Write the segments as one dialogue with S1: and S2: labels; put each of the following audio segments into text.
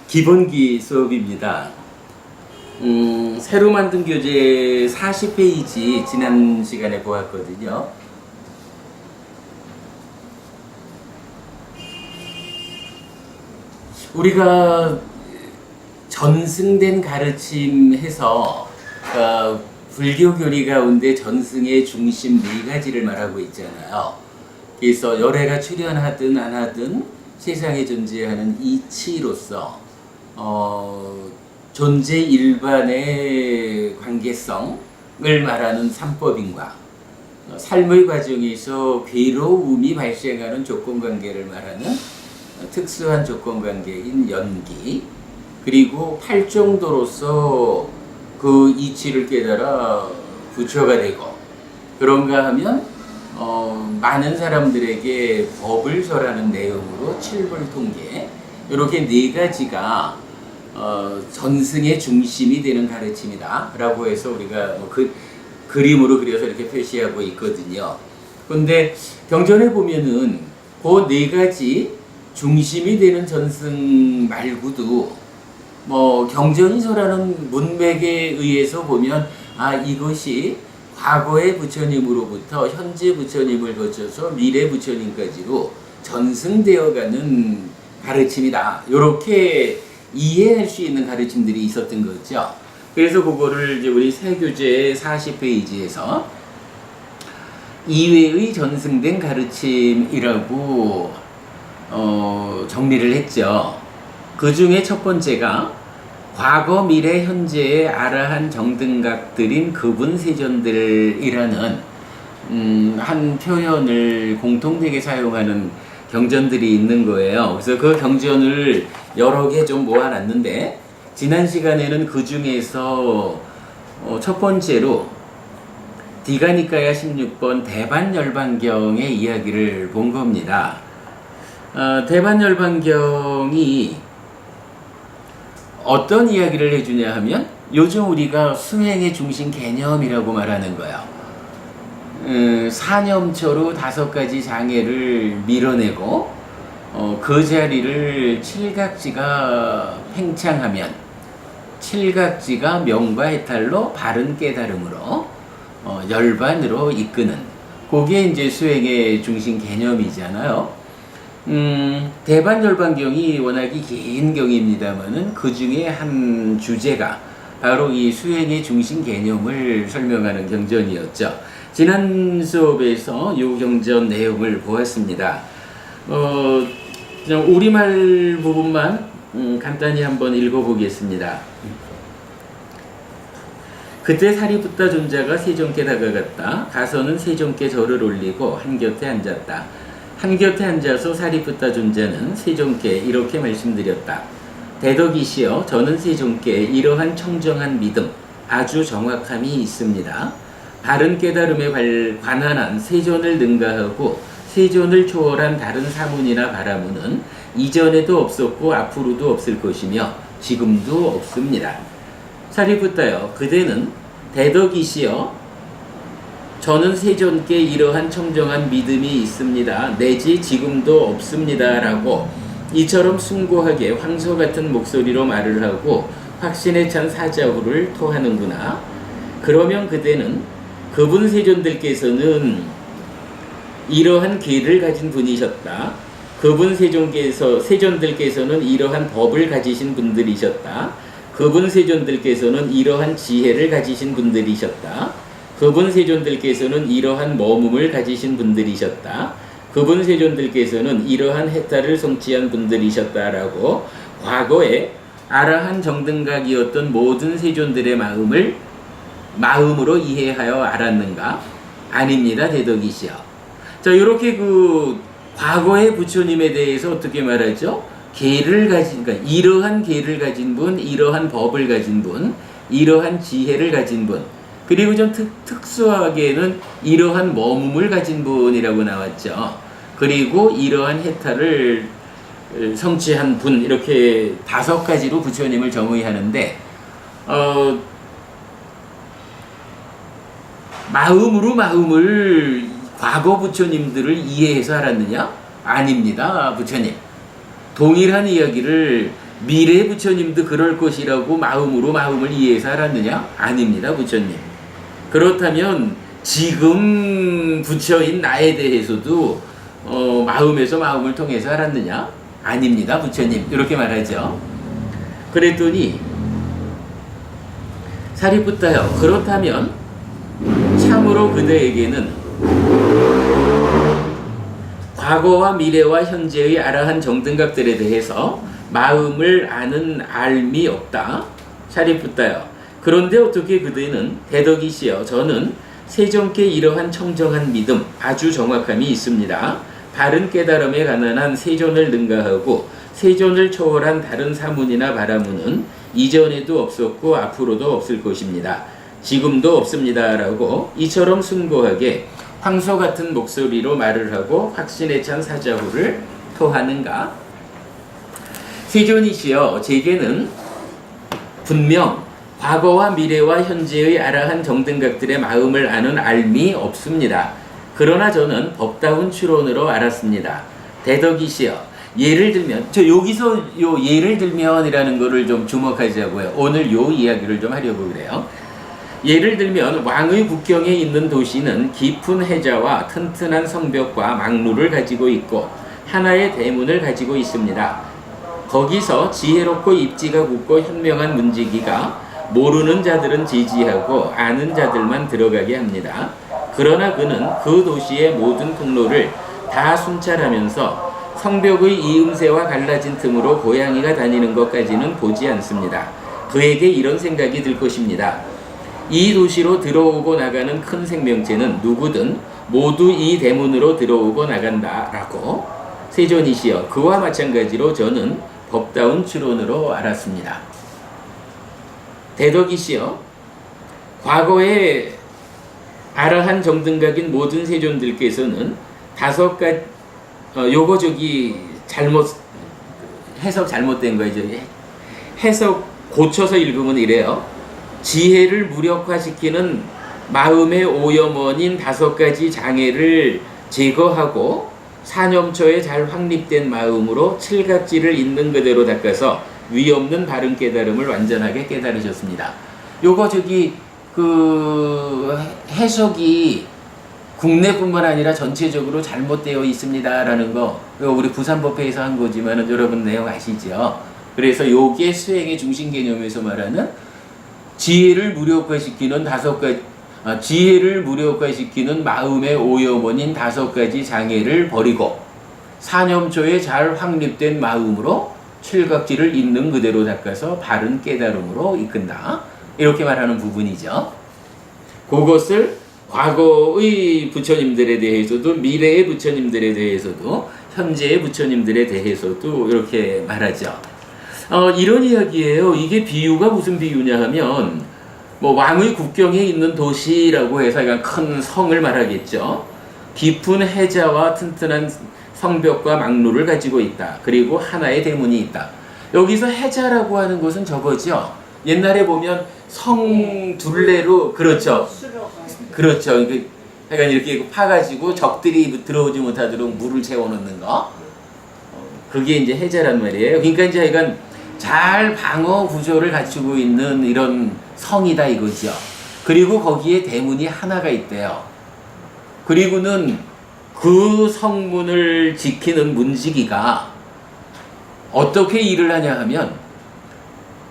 S1: 기본기 수업입니다. 새로 만든 교재 40페이지 지난 시간에 보았거든요. 우리가 전승된 가르침 해서 불교 교리 가운데 전승의 중심 네 가지를 말하고 있잖아요. 그래서 열애가 출현하든 안 하든 세상에 존재하는 이치로서 존재 일반의 관계성을 말하는 삼법인과 삶의 과정에서 괴로움이 발생하는 조건관계를 말하는 특수한 조건관계인 연기, 그리고 팔정도로서 그 이치를 깨달아 부처가 되고, 그런가 하면 많은 사람들에게 법을 설하는 내용으로 칠불통계, 이렇게 네 가지가 전승의 중심이 되는 가르침이다 라고 해서 우리가 그림으로 그려서 이렇게 표시하고 있거든요. 그런데 경전에 보면은 그 네 가지 중심이 되는 전승 말고도 경전이 설하는 문맥에 의해서 보면 이것이 과거의 부처님으로부터 현재 부처님을 거쳐서 미래 부처님까지로 전승되어가는 가르침이다, 이렇게 이해할 수 있는 가르침들이 있었던 거죠. 그래서 그거를 이제 우리 새 교재 40페이지에서 이외의 전승된 가르침이라고 정리를 했죠. 그 중에 첫 번째가 과거, 미래, 현재의 아라한 정등각들인 그분세존들이라는 한 표현을 공통되게 사용하는 경전들이 있는 거예요. 그래서 그 경전을 여러 개 좀 모아놨는데, 지난 시간에는 그 중에서 첫 번째로 디가니까야 16번 대반열반경의 이야기를 본 겁니다. 대반열반경이 어떤 이야기를 해주냐 하면, 요즘 우리가 수행의 중심 개념이라고 말하는 거야. 사념처로 5가지 장애를 밀어내고 그 자리를 칠각지가 팽창하면 칠각지가 명과 해탈로 바른 깨달음으로 열반으로 이끄는, 그게 이제 수행의 중심 개념이잖아요. 대반열반경이 워낙에 긴 경입니다만은 그 중에 한 주제가 바로 이 수행의 중심 개념을 설명하는 경전이었죠. 지난 수업에서 이 경전 내용을 보았습니다. 그냥 우리말 부분만 간단히 한번 읽어보겠습니다. 그때 사리푸타 존자가 세존께 다가갔다. 가서는 세존께 절을 올리고 한곁에 앉았다. 한곁에 앉아서 사리푸타 존자는 세존께 이렇게 말씀드렸다. 대덕이시여, 저는 세존께 이러한 청정한 믿음, 아주 정확함이 있습니다. 바른 깨달음에 관한한 세존을 능가하고 세존을 초월한 다른 사문이나 바라문은 이전에도 없었고 앞으로도 없을 것이며 지금도 없습니다. 사리푸타여, 그대는 대덕이시여, 저는 세존께 이러한 청정한 믿음이 있습니다, 내지 지금도 없습니다 라고 이처럼 숭고하게 황소 같은 목소리로 말을 하고 확신에 찬 사자후를 토하는구나. 그러면 그대는 그분 세존들께서는 이러한 계를 가진 분이셨다. 그분 세존들께서는 이러한 법을 가지신 분들이셨다. 그분 세존들께서는 이러한 지혜를 가지신 분들이셨다. 그분 세존들께서는 이러한 머금을 가지신 분들이셨다. 그분 세존들께서는 이러한 해탈을 성취한 분들이셨다라고 과거에 아라한 정등각이었던 모든 세존들의 마음으로 이해하여 알았는가? 아닙니다, 대덕이시여. 자, 이렇게 과거의 부처님에 대해서 어떻게 말하죠? 그러니까 이러한 계를 가진 분, 이러한 법을 가진 분, 이러한 지혜를 가진 분, 그리고 좀 특수하게는 이러한 머금을 가진 분이라고 나왔죠. 그리고 이러한 해탈을 성취한 분, 이렇게 5가지로 부처님을 정의하는데, 마음을 과거 부처님들을 이해해서 알았느냐? 아닙니다, 부처님. 동일한 이야기를 미래 부처님도 그럴 것이라고 마음으로 마음을 이해해서 알았느냐? 아닙니다, 부처님. 그렇다면 지금 부처인 나에 대해서도 마음에서 마음을 통해서 알았느냐? 아닙니다, 부처님. 이렇게 말하죠. 그랬더니 사리푸tta여, 그렇다면 참으로 그대에게는 과거와 미래와 현재의 아라한 정등각들에 대해서 마음을 아는 알미 없다. 사리푸tta여, 그런데 어떻게 그대는 대덕이시여, 저는 세존께 이러한 청정한 믿음, 아주 정확함이 있습니다. 바른 깨달음에 관한 세존을 능가하고 세존을 초월한 다른 사문이나 바라문은 이전에도 없었고 앞으로도 없을 것입니다. 지금도 없습니다. 라고 이처럼 숭고하게 황소 같은 목소리로 말을 하고 확신에 찬 사자후를 토하는가? 세존이시여, 제게는 분명 과거와 미래와 현재의 아라한 정등각들의 마음을 아는 알미 없습니다. 그러나 저는 법다운 추론으로 알았습니다. 대덕이시여, 예를 들면, 저 여기서 요 예를 들면이라는 거를 좀 주목하자고요. 오늘 요 이야기를 좀 하려고 그래요. 예를 들면 왕의 국경에 있는 도시는 깊은 해자와 튼튼한 성벽과 망루를 가지고 있고 하나의 대문을 가지고 있습니다. 거기서 지혜롭고 입지가 굳고 현명한 문지기가 모르는 자들은 지지하고 아는 자들만 들어가게 합니다. 그러나 그는 그 도시의 모든 통로를 다 순찰하면서 성벽의 이음새와 갈라진 틈으로 고양이가 다니는 것까지는 보지 않습니다. 그에게 이런 생각이 들 것입니다. 이 도시로 들어오고 나가는 큰 생명체는 누구든 모두 이 대문으로 들어오고 나간다라고. 세존이시여, 그와 마찬가지로 저는 법다운 추론으로 알았습니다. 대덕이시여, 과거에 아라한 정등각인 모든 세존들께서는 5가지 요거 저기 해석 잘못된 거죠. 해석 고쳐서 읽으면 이래요. 지혜를 무력화시키는 마음의 오염원인 5가지 장애를 제거하고 사념초에 잘 확립된 마음으로 칠각지를 있는 그대로 닦아서 위없는 바른 깨달음을 완전하게 깨달으셨습니다. 요거 저기 그 해석이 국내뿐만 아니라 전체적으로 잘못되어 있습니다라는 거, 우리 부산법회에서 한 거지만은 여러분 내용 아시죠? 그래서 요게 수행의 중심 개념에서 말하는 지혜를 무력화시키는 지혜를 무력화시키는 마음의 오염원인 5가지 장애를 버리고 사념초에 잘 확립된 마음으로 칠각지를 있는 그대로 닦아서 바른 깨달음으로 이끈다. 이렇게 말하는 부분이죠. 그것을 과거의 부처님들에 대해서도 미래의 부처님들에 대해서도 현재의 부처님들에 대해서도 이렇게 말하죠. 이런 이야기예요. 이게 비유가 무슨 비유냐 하면 뭐 왕의 국경에 있는 도시라고 해서 그냥 큰 성을 말하겠죠. 깊은 해자와 튼튼한 성벽과 망루를 가지고 있다. 그리고 하나의 대문이 있다. 여기서 해자라고 하는 것은 저거죠. 옛날에 보면 성 둘레로, 그렇죠. 그렇죠. 약간 이렇게 파가지고 적들이 들어오지 못하도록 물을 채워놓는 거. 그게 이제 해자란 말이에요. 그러니까 이제 약간 잘 방어 구조를 갖추고 있는 이런 성이다 이거죠. 그리고 거기에 대문이 하나가 있대요. 그리고는 그 성문을 지키는 문지기가 어떻게 일을 하냐 하면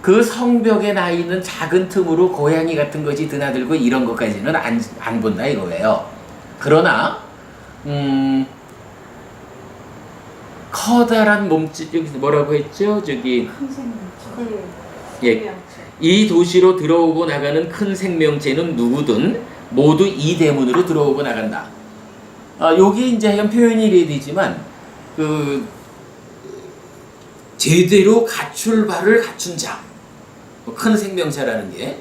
S1: 그 성벽에 나 있는 작은 틈으로 고양이 같은 것이 드나들고 이런 것까지는 안 본다 이거예요. 그러나 커다란 몸짓, 여기 뭐라고 했죠? 저기 예, 이 도시로 들어오고 나가는 큰 생명체는 누구든 모두 이 대문으로 들어오고 나간다. 여기 이제 현 표현이 이래야 되지만 제대로 갖출 바를 갖춘 자, 큰 생명체라는 게,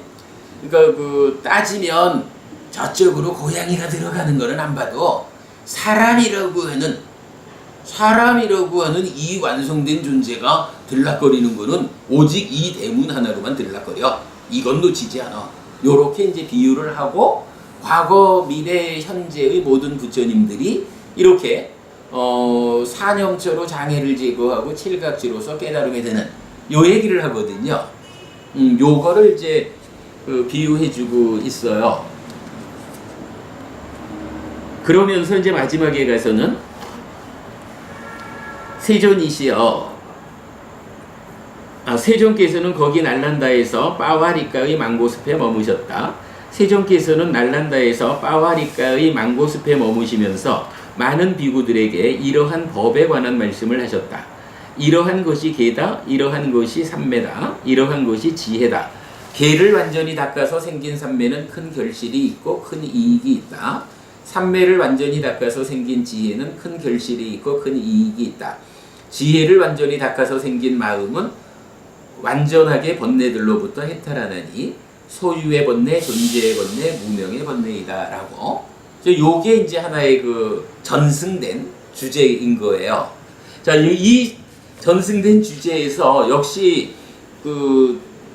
S1: 그러니까 따지면 저쪽으로 고양이가 들어가는 거는 안 봐도 사람이라고 하는 이 완성된 존재가 들락거리는 거는 오직 이 대문 하나로만 들락거려. 이건 놓치지 않아. 요렇게 이제 비유를 하고 과거, 미래, 현재의 모든 부처님들이 이렇게 사념처로 장애를 제거하고 칠각지로서 깨달음에 드는 요 얘기를 하거든요. 요거를 이제 비유해주고 있어요. 그러면서 이제 마지막에 가서는 세존이시여, 세존께서는 거기 날란다에서 빠와리가의 망고숲에 머무셨다. 세존께서는 날란다에서 빠와리가의 망고숲에 머무시면서 많은 비구들에게 이러한 법에 관한 말씀을 하셨다. 이러한 것이 개다, 이러한 것이 삼매다, 이러한 것이 지혜다. 개를 완전히 닦아서 생긴 삼매는 큰 결실이 있고 큰 이익이 있다. 삼매를 완전히 닦아서 생긴 지혜는 큰 결실이 있고 큰 이익이 있다. 지혜를 완전히 닦아서 생긴 마음은 완전하게 번뇌들로부터 해탈하나니 소유의 번뇌, 존재의 번뇌, 무명의 번뇌이다 라고. 요게 이제 하나의 전승된 주제인 거예요. 자, 이 전승된 주제에서 역시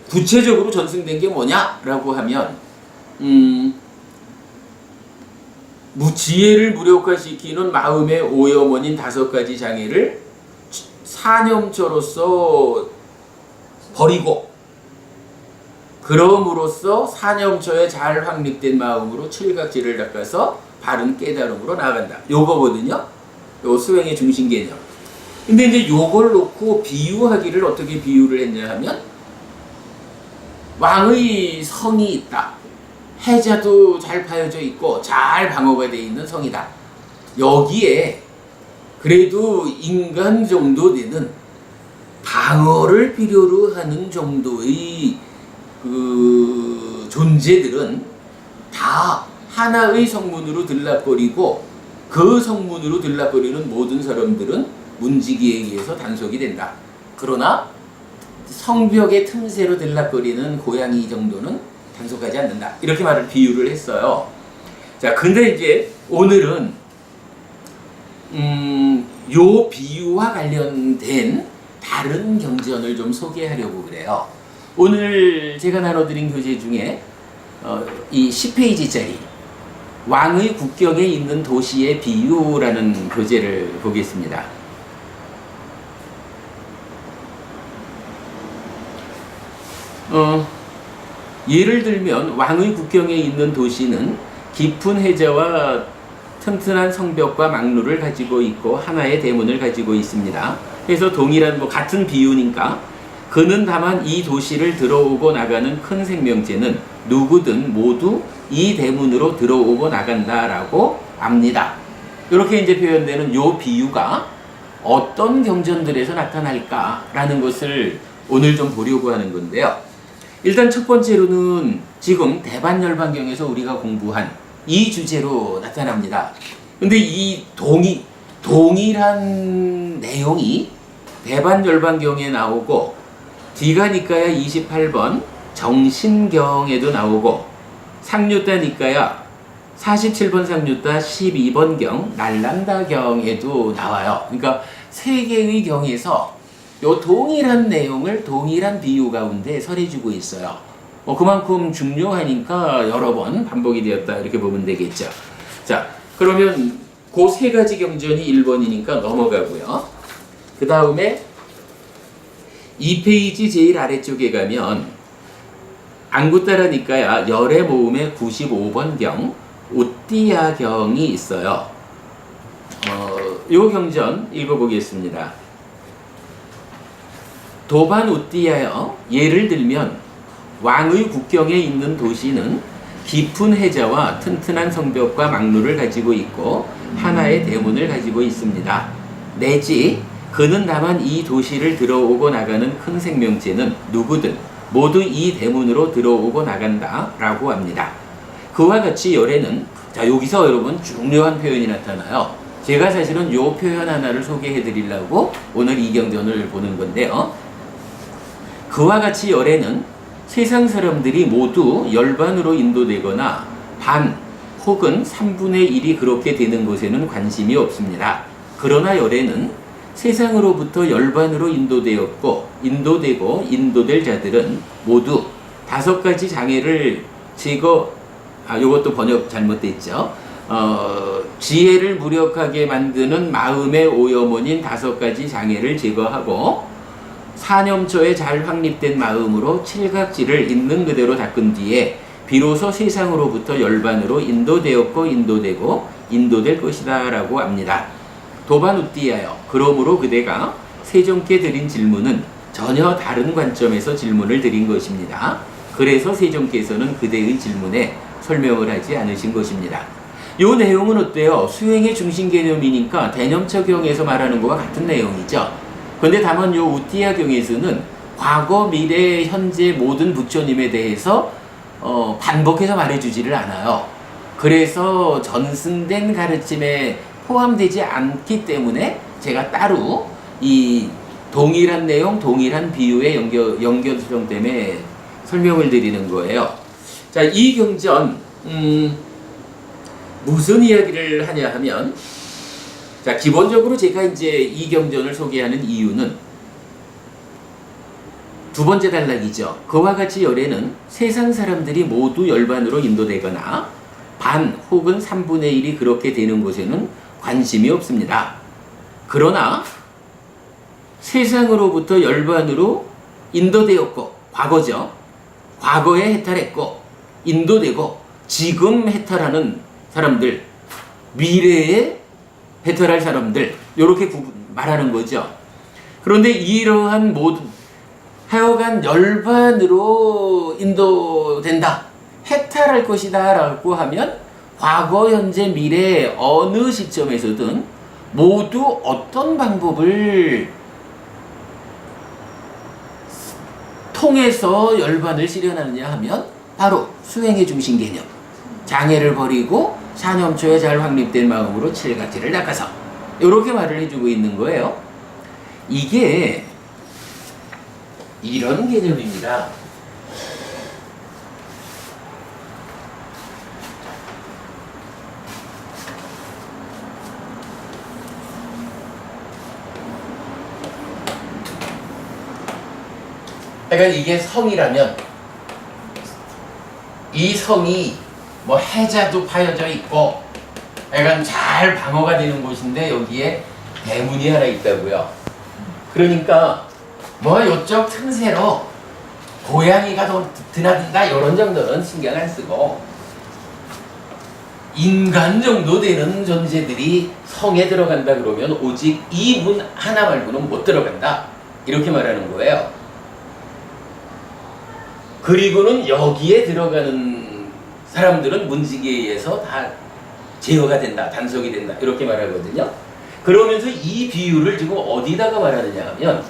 S1: 구체적으로 전승된 게 뭐냐라고 하면 지혜를 무력화시키는 마음의 오염원인 5가지 장애를 사념초로서 버리고, 그럼으로써 사념초에 잘 확립된 마음으로 칠각지를 닦아서 바른 깨달음으로 나아간다. 요거거든요. 요 수행의 중심 개념. 근데 이제 요걸 놓고 비유하기를 어떻게 비유를 했냐 하면, 왕의 성이 있다. 해자도 잘 파여져 있고 잘 방어가 되어 있는 성이다. 여기에 그래도 인간 정도 되는 방어를 필요로 하는 정도의 존재들은 다 하나의 성문으로 들락거리고, 그 성문으로 들락거리는 모든 사람들은 문지기에 의해서 단속이 된다. 그러나 성벽의 틈새로 들락거리는 고양이 정도는 단속하지 않는다. 이렇게 비유를 했어요. 자, 근데 이제 오늘은 요 비유와 관련된 다른 경전을 좀 소개하려고 그래요. 오늘 제가 나눠드린 교재 중에 이 10페이지짜리 왕의 국경에 있는 도시의 비유라는 교재를 보겠습니다. 예를 들면 왕의 국경에 있는 도시는 깊은 해저와 튼튼한 성벽과 망루를 가지고 있고 하나의 대문을 가지고 있습니다. 그래서 동일한 같은 비유니까, 그는 다만 이 도시를 들어오고 나가는 큰 생명체는 누구든 모두 이 대문으로 들어오고 나간다라고 압니다. 이렇게 이제 표현되는 요 비유가 어떤 경전들에서 나타날까라는 것을 오늘 좀 보려고 하는 건데요. 일단 첫 번째로는 지금 대반열반경에서 우리가 공부한 이 주제로 나타납니다. 근데 이 동일한 내용이 대반열반경에 나오고 디가니까야 28번 정신경에도 나오고 상류다니까야 47번 상류다 12번 경 날란다경에도 나와요. 그러니까 세 개의 경에서 요 동일한 내용을 동일한 비유 가운데 설해주고 있어요. 그만큼 중요하니까 여러 번 반복이 되었다 이렇게 보면 되겠죠. 자, 그러면 그 세 가지 경전이 1번이니까 넘어가고요. 그 다음에 2페이지 제일 아래쪽에 가면 앙구따라니까야 열의 모음의 95번 경 우띠야 경이 있어요. 요 경전 읽어보겠습니다. 도반 우띠야여, 예를 들면 왕의 국경에 있는 도시는 깊은 해저와 튼튼한 성벽과 망루를 가지고 있고 하나의 대문을 가지고 있습니다. 내지 그는 다만 이 도시를 들어오고 나가는 큰 생명체는 누구든 모두 이 대문으로 들어오고 나간다 라고 합니다. 그와 같이 열에는, 자, 여기서 여러분 중요한 표현이 나타나요. 제가 사실은 요 표현 하나를 소개해 드리려고 오늘 이 경전을 보는 건데요. 그와 같이 열에는 세상 사람들이 모두 열반으로 인도되거나 반 혹은 3분의 1이 그렇게 되는 것에는 관심이 없습니다. 그러나 열에는 세상으로부터 열반으로 인도되었고 인도되고 인도될 자들은 모두 5가지 장애를 요것도 번역 잘못됐죠. 지혜를 무력하게 만드는 마음의 오염원인 5가지 장애를 제거하고 사념초에 잘 확립된 마음으로 칠각지를 있는 그대로 닦은 뒤에 비로소 세상으로부터 열반으로 인도되었고 인도되고 인도될 것이다 라고 합니다. 도반우띠하여 그러므로 그대가 세종께 드린 질문은 전혀 다른 관점에서 질문을 드린 것입니다. 그래서 세종께서는 그대의 질문에 설명을 하지 않으신 것입니다. 이 내용은 어때요? 수행의 중심 개념이니까 대념처경에서 말하는 것과 같은 내용이죠. 그런데 다만 이 우띠아경에서는 과거, 미래, 현재 모든 부처님에 대해서 반복해서 말해주지를 않아요. 그래서 전승된 가르침에 포함되지 않기 때문에 제가 따로 이 동일한 내용, 동일한 비유의 연결성 때문에 설명을 드리는 거예요. 자, 이 경전 무슨 이야기를 하냐 하면, 자, 기본적으로 제가 이제 이 경전을 소개하는 이유는 두 번째 단락이죠. 그와 같이 열애는 세상 사람들이 모두 열반으로 인도되거나 반 혹은 3분의 1이 그렇게 되는 곳에는 관심이 없습니다. 그러나 세상으로부터 열반으로 인도되었고, 과거죠. 과거에 해탈했고 인도되고 지금 해탈하는 사람들, 미래에 해탈할 사람들, 이렇게 말하는 거죠. 그런데 이러한 모든 하여간 열반으로 인도된다, 해탈할 것이다 라고 하면 과거, 현재, 미래 어느 시점에서든 모두 어떤 방법을 통해서 열반을 실현하느냐 하면 바로 수행의 중심 개념, 장애를 버리고 사념초에 잘 확립된 마음으로 칠각지를 닦아서, 이렇게 말을 해주고 있는 거예요. 이게 이런 개념입니다. 그러니까 이게 성이라면 이 성이 뭐 해자도 파여져 있고 약간 잘 방어가 되는 곳인데 여기에 대문이 하나 있다고요. 그러니까 뭐 요쪽 틈새로 고양이가 드나든다 이런 정도는 신경 안 쓰고 인간 정도 되는 존재들이 성에 들어간다 그러면 오직 이 문 하나 말고는 못 들어간다, 이렇게 말하는 거예요. 그리고는 여기에 들어가는 사람들은 문지기에 의해서 다 제어가 된다, 단속이 된다, 이렇게 말하거든요. 그러면서 이 비유를 지금 어디다가 말하느냐 하면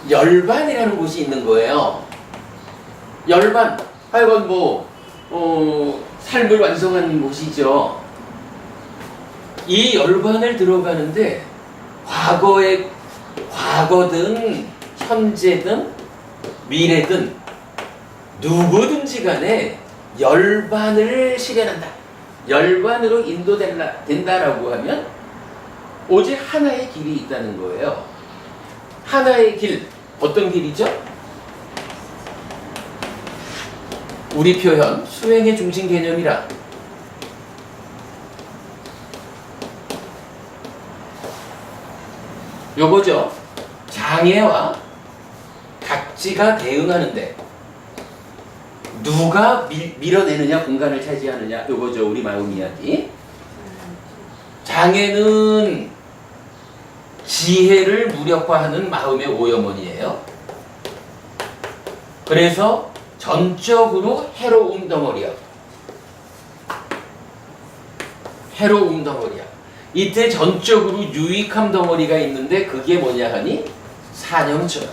S1: 열반이라는 곳이 있는 거예요. 열반, 하여간 삶을 완성한 곳이죠. 이 열반을 들어가는데 과거든 현재든 미래든 누구든지 간에 열반을 실현한다, 열반으로 인도된다라고 하면 오직 하나의 길이 있다는 거예요. 하나의 길, 어떤 길이죠? 우리 표현 수행의 중심 개념이라 요거죠. 장애와 각지가 대응하는데 누가 밀어내느냐, 공간을 차지하느냐, 요거죠. 우리 마음 이야기. 장애는 지혜를 무력화하는 마음의 오염원이에요. 그래서 전적으로 해로움 덩어리야. 해로움 덩어리야. 이때 전적으로 유익함 덩어리가 있는데 그게 뭐냐 하니 사념처럼.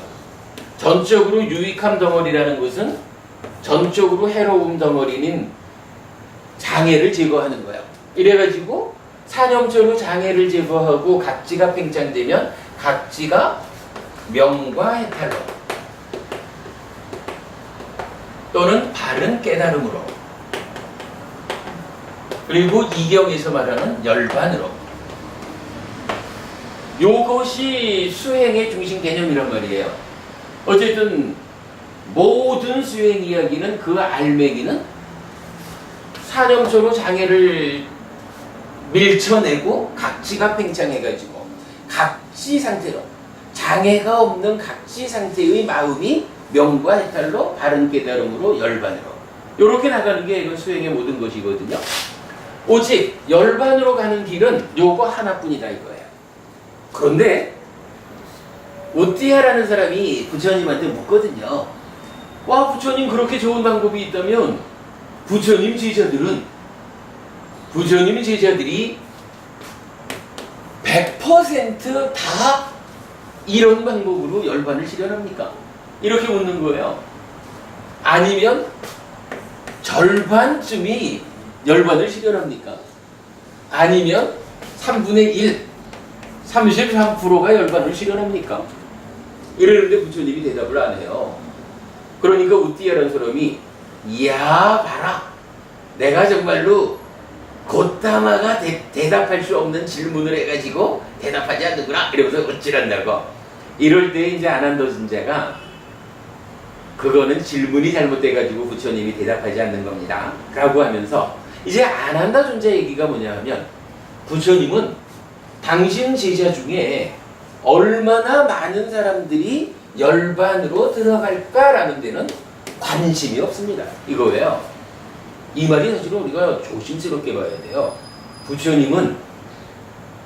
S1: 전적으로 유익함 덩어리라는 것은 전적으로 해로움 덩어리는 장애를 제거하는 거야. 이래가지고 사념처로 장애를 제거하고 각지가 팽창되면 각지가 명과 해탈로 또는 바른 깨달음으로, 그리고 이경에서 말하는 열반으로, 요것이 수행의 중심 개념이란 말이에요. 어쨌든 모든 수행 이야기는 그 알맹이는 사념초로 장애를 밀쳐내고 각지가 팽창해가지고 각지 상태로 장애가 없는 각지 상태의 마음이 명과 해탈로 바른 깨달음으로 열반으로 이렇게 나가는 게 이건 수행의 모든 것이거든요. 오직 열반으로 가는 길은 요거 하나뿐이다 이거예요. 그런데 우띠아라는 사람이 부처님한테 묻거든요. 와, 부처님 그렇게 좋은 방법이 있다면 부처님 제자들이 100%다 이런 방법으로 열반을 실현합니까? 이렇게 묻는 거예요. 아니면 절반쯤이 열반을 실현합니까? 아니면 3분의 1, 33%가 열반을 실현합니까? 이러는데 부처님이 대답을 안 해요. 그러니까 우띠아라는 사람이 이야 봐라, 내가 정말로 곧다마가 대답할 수 없는 질문을 해가지고 대답하지 않는구나 이러면서 어찌란다고. 이럴 때 이제 아난더尊자가 그거는 질문이 잘못돼가지고 부처님이 대답하지 않는 겁니다 라고 하면서 이제 아난더尊자 얘기가 뭐냐 하면 부처님은 당신 제자 중에 얼마나 많은 사람들이 열반으로 들어갈까라는 데는 관심이 없습니다. 이거예요. 이 말이 사실은 우리가 조심스럽게 봐야 돼요. 부처님은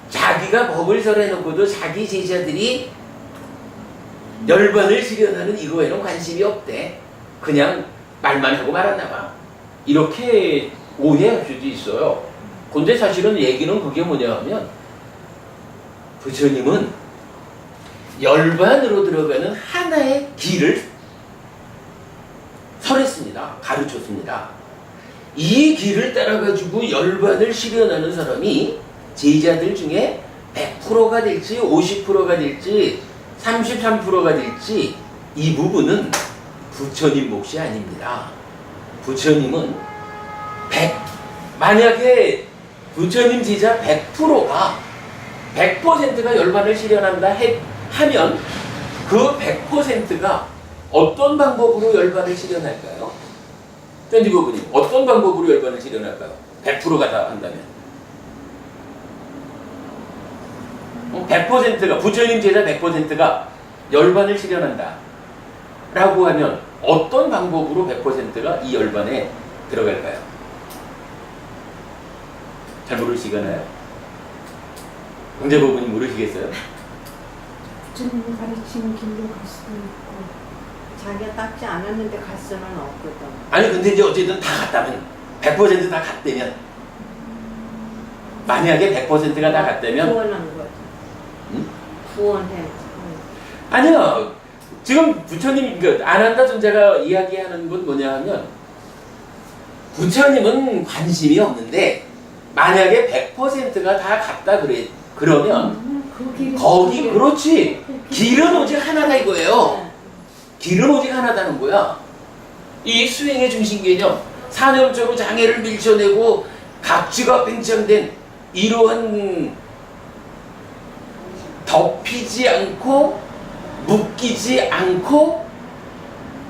S1: 자기가 법을 설해놓고도 자기 제자들이 열반을 실현하는 이거에는 관심이 없대. 그냥 말만 하고 말았나 봐. 이렇게 오해할 수도 있어요. 근데 사실은 얘기는 그게 뭐냐 하면 부처님은 열반으로 들어가는 하나의 길을 설했습니다. 가르쳤습니다. 이 길을 따라가지고 열반을 실현하는 사람이 제자들 중에 100%가 될지 50%가 될지 33%가 될지 이 부분은 부처님 몫이 아닙니다. 부처님은 만약에 부처님 제자 100%가 열반을 실현한다 하면 그 100%가 어떤 방법으로 열반을 실현할까요? 편집부님 어떤 방법으로 열반을 실현할까요? 100%가 다 한다면 100%가 부처님 제자 100%가 열반을 실현한다 라고 하면 어떤 방법으로 100%가 이 열반에 들어갈까요? 잘 모르시겠나요? 경제부분이 모르시겠어요?
S2: 부처님이 가르치는 길로 갈 수도 있고 자기가 닦지 않았는데 갈 수는 없거든.
S1: 아니 근데 이제 어쨌든 다 갔다면 100% 다 갔다면 만약에 100%가 다 갔다면
S2: 구원한 거지.
S1: 응?
S2: 구원해.
S1: 아니요. 지금 부처님 아난다 존자가 이야기하는 건 뭐냐 하면 부처님은 관심이 없는데 만약에 100%가 다 갔다 그러면 거기 그렇지. 길은 오직 하나다 이거예요. 길은 오직 하나다는 거야. 이 수행의 중심 개념, 사념적으로 장애를 밀쳐내고 각지가 팽창된 이러한 덮이지 않고 묶이지 않고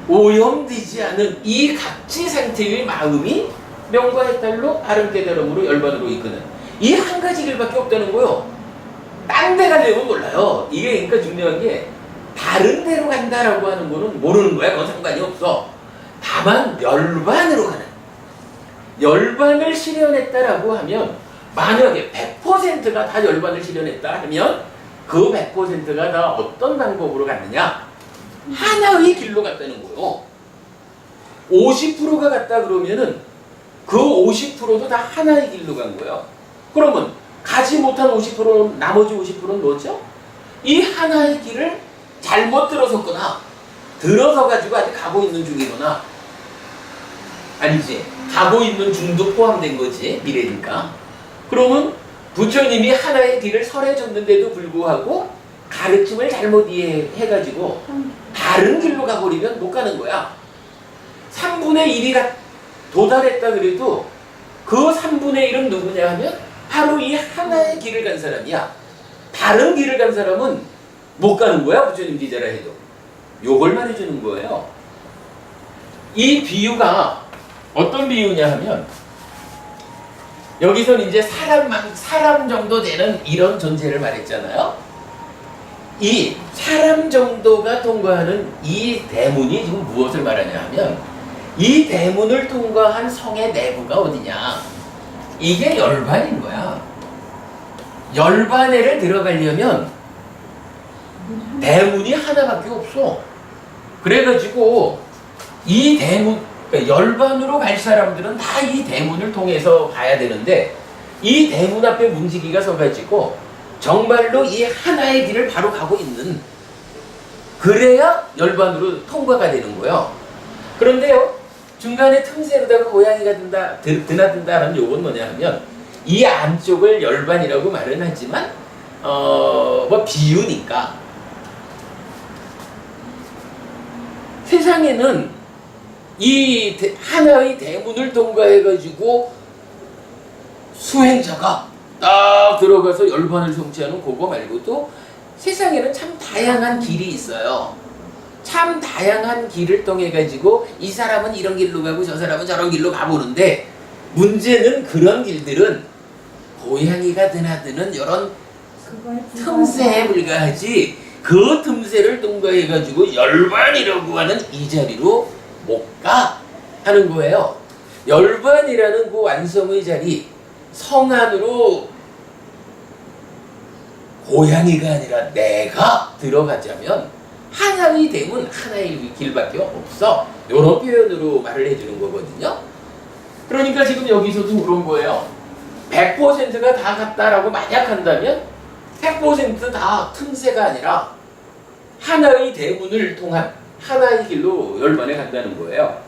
S1: 오염되지 않은 이 각지 상태의 마음이 명과 해탈로 바른 깨달음으로 열반으로 이끄는 이 한 가지 길밖에 없다는 거요. 딴 데 가려면 몰라요. 이게 그러니까 중요한 게 다른 데로 간다라고 하는 거는 모르는 거야. 그건 상관이 없어. 다만 열반으로 가는 열반을 실현했다라고 하면 만약에 100%가 다 열반을 실현했다 하면 그 100%가 다 어떤 방법으로 갔느냐? 하나의 길로 갔다는 거예요. 50%가 갔다 그러면은 그 50%도 다 하나의 길로 간 거예요. 그러면 가지 못한 50%는 나머지 50%는 뭐죠? 이 하나의 길을 잘못 들어섰거나 들어서 가지고 아직 가고 있는 중이거나 아니지 가고 있는 중도 포함된 거지 미래니까. 그러면 부처님이 하나의 길을 설해줬는데도 불구하고 가르침을 잘못 이해해가지고 다른 길로 가버리면 못 가는 거야. 3분의 1이 도달했다 그래도 그 3분의 1은 누구냐 하면 바로 이 하나의 길을 간 사람이야. 다른 길을 간 사람은 못 가는 거야. 부처님 제자라 해도. 요걸 말해주는 거예요. 이 비유가 어떤 비유냐 하면 여기선 이제 사람 정도 되는 이런 존재를 말했잖아요. 이 사람 정도가 통과하는 이 대문이 지금 무엇을 말하냐 하면 이 대문을 통과한 성의 내부가 어디냐? 이게 열반인 거야. 열반에를 들어가려면 대문이 하나밖에 없어. 그래가지고 이 대문, 그러니까 열반으로 갈 사람들은 다 이 대문을 통해서 가야 되는데 이 대문 앞에 문지기가 서가지고 정말로 이 하나의 길을 바로 가고 있는, 그래야 열반으로 통과가 되는 거예요. 그런데요, 중간에 틈새로다가 고양이가 드나든다는 요건 뭐냐 하면 이 안쪽을 열반이라고 말은 하지만 뭐 비유니까 세상에는 이 하나의 대문을 통과해가지고 수행자가 딱 들어가서 열반을 성취하는 그거 말고도 세상에는 참 다양한 길이 있어요. 참 다양한 길을 통해가지고 이 사람은 이런 길로 가고 저 사람은 저런 길로 가보는데, 문제는 그런 길들은 고양이가 드나드는 이런 틈새에 불과하지 그 틈새를 통과해가지고 열반이라고 하는 이 자리로 못 가 하는 거예요. 열반이라는 그 완성의 자리, 성 안으로 고양이가 아니라 내가 들어가자면 하나의 대문, 하나의 길밖에 없어. 이런 표현으로 말을 해주는 거거든요. 그러니까 지금 여기서도 그런 거예요. 100%가 다 같다라고 만약 한다면 100%다 틈새가 아니라 하나의 대문을 통한 하나의 길로 열반에 간다는 거예요.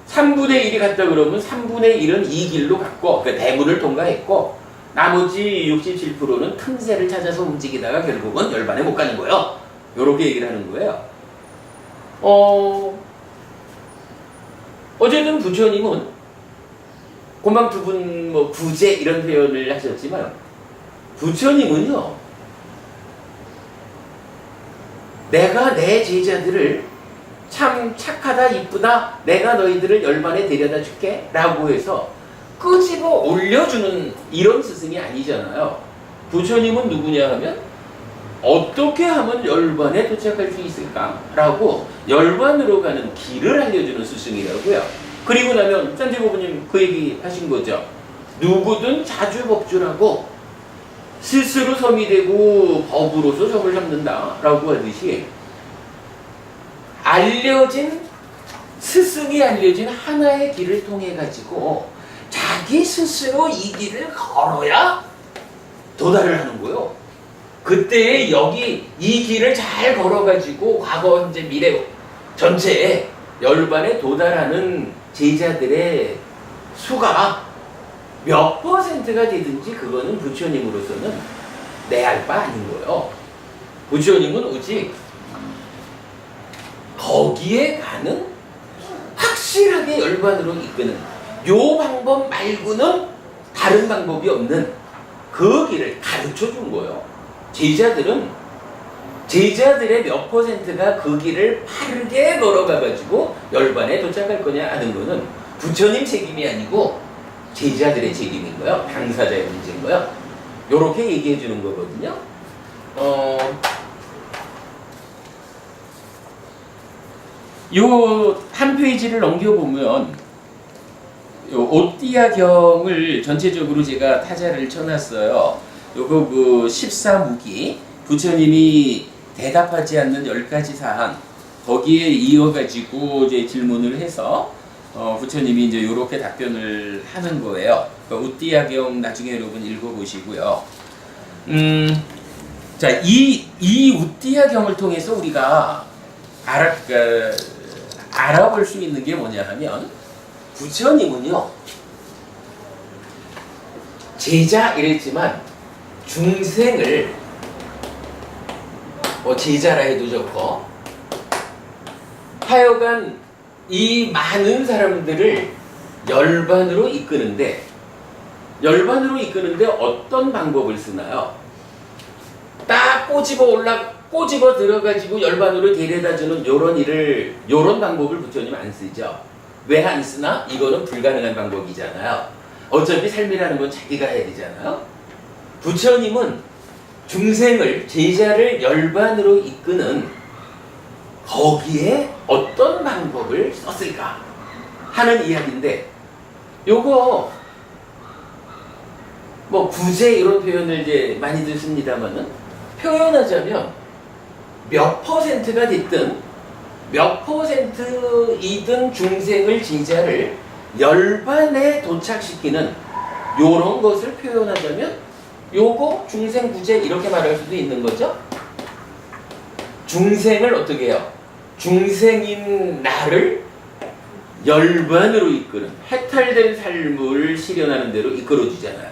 S1: 3분의 1이 갔다 그러면 3분의 1은 이 길로 갔고 그 대문을 통과했고 나머지 67%는 틈새를 찾아서 움직이다가 결국은 열반에 못 가는 거예요. 요렇게 얘기를 하는 거예요. 어제는 부처님은 고막 두 분 뭐 구제 이런 표현을 하셨지만 부처님은요, 내가 내 제자들을 참 착하다 이쁘다 내가 너희들을 열반에 데려다 줄게 라고 해서 끄집어 올려주는 이런 스승이 아니잖아요. 부처님은 누구냐 하면 어떻게 하면 열반에 도착할 수 있을까 라고 열반으로 가는 길을 알려주는 스승이라고요. 그리고 나면 짠디고부님 그 얘기 하신 거죠. 누구든 자주법주라고 스스로 섬이 되고 법으로서 점을 잡는다 라고 하듯이 알려진, 스승이 알려진 하나의 길을 통해 가지고 자기 스스로 이 길을 걸어야 도달을 하는 거예요. 그때 여기 이 길을 잘 걸어가지고 과거, 현재, 미래 전체에 열반에 도달하는 제자들의 수가 몇 %가 되든지 그거는 부처님으로서는 내 알 바 아닌 거예요. 부처님은 오직 거기에 가는 확실하게 열반으로 이끄는 요 방법 말고는 다른 방법이 없는 그 길을 가르쳐 준 거예요. 제자들의 몇 %가 그 길을 빠르게 걸어가가지고 열반에 도착할 거냐 하는 거는 부처님 책임이 아니고 제자들의 책임인 거예요. 당사자의 문제인 거예요. 요렇게 얘기해 주는 거거든요. 요 한 페이지를 넘겨보면 요 오띠아경을 전체적으로 제가 타자를 쳐놨어요. 요거 그 14무기 부처님이 대답하지 않는 10가지 사항 거기에 이어가지고 이제 질문을 해서 부처님이 이제 요렇게 답변을 하는 거예요. 그러니까 오띠아경 나중에 여러분 읽어보시고요. 자, 이 우띠아경을 통해서 우리가 알아볼 수 있는 게 뭐냐 하면 부처님은요, 제자 이랬지만 중생을 제자라 해도 좋고 하여간 이 많은 사람들을 열반으로 이끄는데 어떤 방법을 쓰나요? 딱 꼬집어 들어가지고 열반으로 데려다주는 요런 방법을 부처님 안 쓰죠. 왜 안 쓰나? 이거는 불가능한 방법이잖아요. 어차피 삶이라는 건 자기가 해야 되잖아요. 부처님은 중생을, 제자를 열반으로 이끄는 거기에 어떤 방법을 썼을까 하는 이야기인데, 요거 뭐 구제 이런 표현을 이제 많이들 씁니다만은, 표현하자면 몇 퍼센트가 됐든 몇 퍼센트이든 중생을, 제자를 열반에 도착시키는 요런 것을 표현하자면 요거 중생구제 이렇게 말할 수도 있는 거죠. 중생을 어떻게 해요? 중생인 나를 열반으로 이끄는, 해탈된 삶을 실현하는 대로 이끌어주잖아요.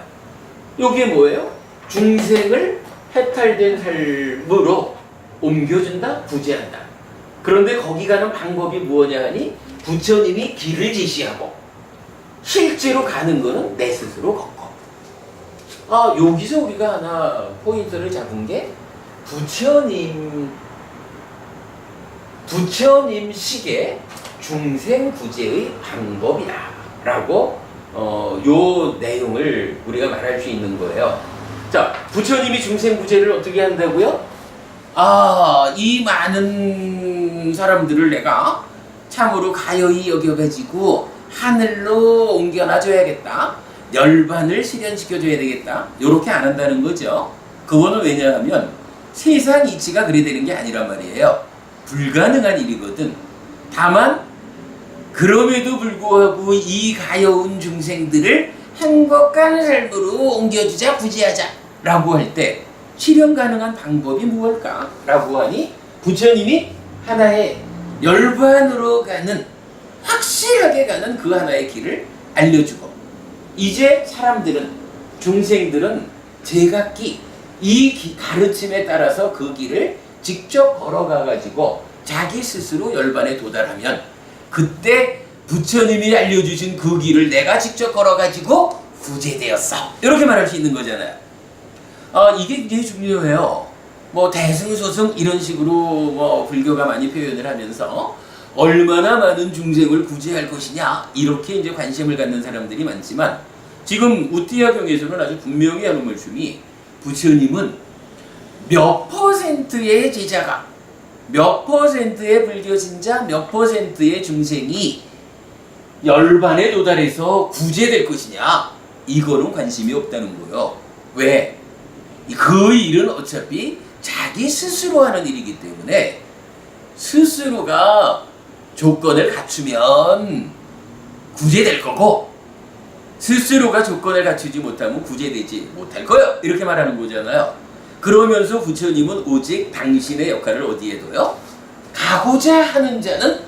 S1: 요게 뭐예요? 중생을 해탈된 삶으로 옮겨준다, 구제한다. 그런데 거기 가는 방법이 무엇냐 하니, 부처님이 길을 제시하고 실제로 가는 거는 내 스스로 걷고. 여기서 우리가 하나 포인트를 잡은 게, 부처님식의 중생 구제의 방법이다 라고 요 내용을 우리가 말할 수 있는 거예요. 자, 부처님이 중생 구제를 어떻게 한다고요? 이 많은 사람들을 내가 참으로 가여이 여겨가지고 하늘로 옮겨놔줘야겠다, 열반을 실현시켜줘야 되겠다, 요렇게 안 한다는 거죠. 그거는 왜냐하면 세상 이치가 그래 되는 게 아니란 말이에요. 불가능한 일이거든. 다만 그럼에도 불구하고 이 가여운 중생들을 행복한 삶으로 옮겨주자, 구제하자 라고 할 때 실현 가능한 방법이 무엇일까? 라고 하니, 부처님이 하나의 열반으로 가는, 확실하게 가는 그 하나의 길을 알려주고, 이제 사람들은, 중생들은 제각기 이 가르침에 따라서 그 길을 직접 걸어가가지고 자기 스스로 열반에 도달하면, 그때 부처님이 알려주신 그 길을 내가 직접 걸어가지고 구제되었어, 이렇게 말할 수 있는 거잖아요. 이게 되게 중요해요. 뭐 대승소승 이런 식으로 뭐 불교가 많이 표현을 하면서 얼마나 많은 중생을 구제할 것이냐, 이렇게 이제 관심을 갖는 사람들이 많지만, 지금 우띠아경에서는 아주 분명히 하는 말씀이, 부처님은 몇 퍼센트의 제자가, 몇 퍼센트의 불교 신자, 몇 퍼센트의 중생이 열반에 도달해서 구제될 것이냐, 이거는 관심이 없다는 거예요. 왜? 그 일은 어차피 자기 스스로 하는 일이기 때문에, 스스로가 조건을 갖추면 구제될 거고, 스스로가 조건을 갖추지 못하면 구제되지 못할 거예요, 이렇게 말하는 거잖아요. 그러면서 부처님은 오직 당신의 역할을 어디에 둬요? 가고자 하는 자는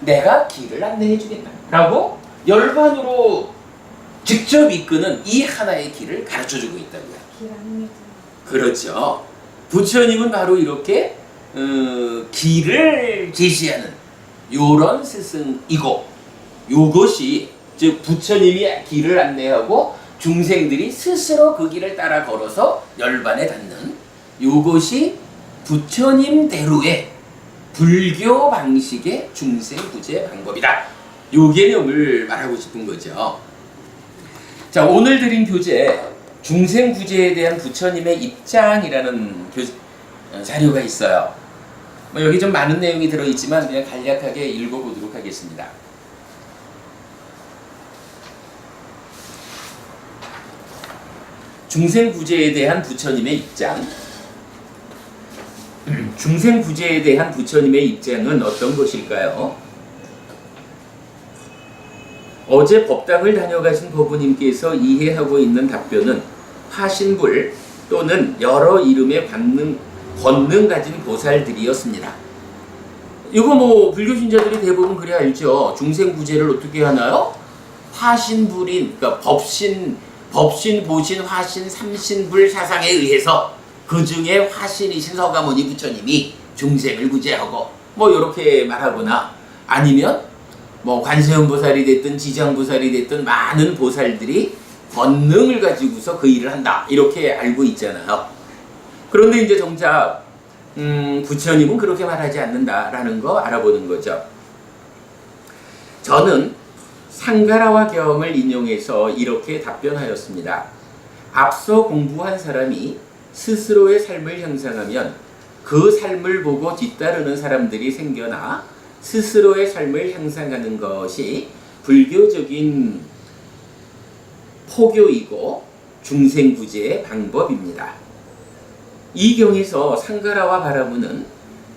S1: 내가 길을 안내해 주겠다 라고 열반으로 직접 이끄는 이 하나의 길을 가르쳐주고 있다고요. 그렇죠. 부처님은 바로 이렇게 길을 제시하는 요런 스승이고, 요것이 즉 부처님이 길을 안내하고 중생들이 스스로 그 길을 따라 걸어서 열반에 닿는, 요것이 부처님대로의 불교 방식의 중생 구제 방법이다, 요 개념을 말하고 싶은 거죠. 자, 오늘 드린 교재 중생 구제에 대한 부처님의 입장이라는 자료가 있어요. 뭐 여기 좀 많은 내용이 들어있지만 그냥 간략하게 읽어보도록 하겠습니다. 중생 구제에 대한 부처님의 입장. 중생 구제에 대한 부처님의 입장은 어떤 것일까요? 어제 법당을 다녀가신 법부님께서 이해하고 있는 답변은 화신불 또는 여러 이름의 권능 가진 보살들이었습니다. 이거 뭐 불교 신자들이 대부분 그래 알죠. 중생 구제를 어떻게 하나요? 화신불인, 그러니까 법신, 보신, 화신, 삼신불 사상에 의해서 그 중에 화신이신 서가모니 부처님이 중생을 구제하고 뭐 이렇게 말하거나, 아니면 뭐 관세음 보살이 됐든 지장 보살이 됐든 많은 보살들이 권능을 가지고서 그 일을 한다, 이렇게 알고 있잖아요. 그런데 이제 정작 부처님은 그렇게 말하지 않는다라는 거 알아보는 거죠. 저는 상가라와 경을 인용해서 이렇게 답변하였습니다. 앞서 공부한 사람이 스스로의 삶을 형성하면 그 삶을 보고 뒤따르는 사람들이 생겨나 스스로의 삶을 형성하는 것이 불교적인 포교이고 중생구제의 방법입니다. 이 경에서 상가라와 바라무는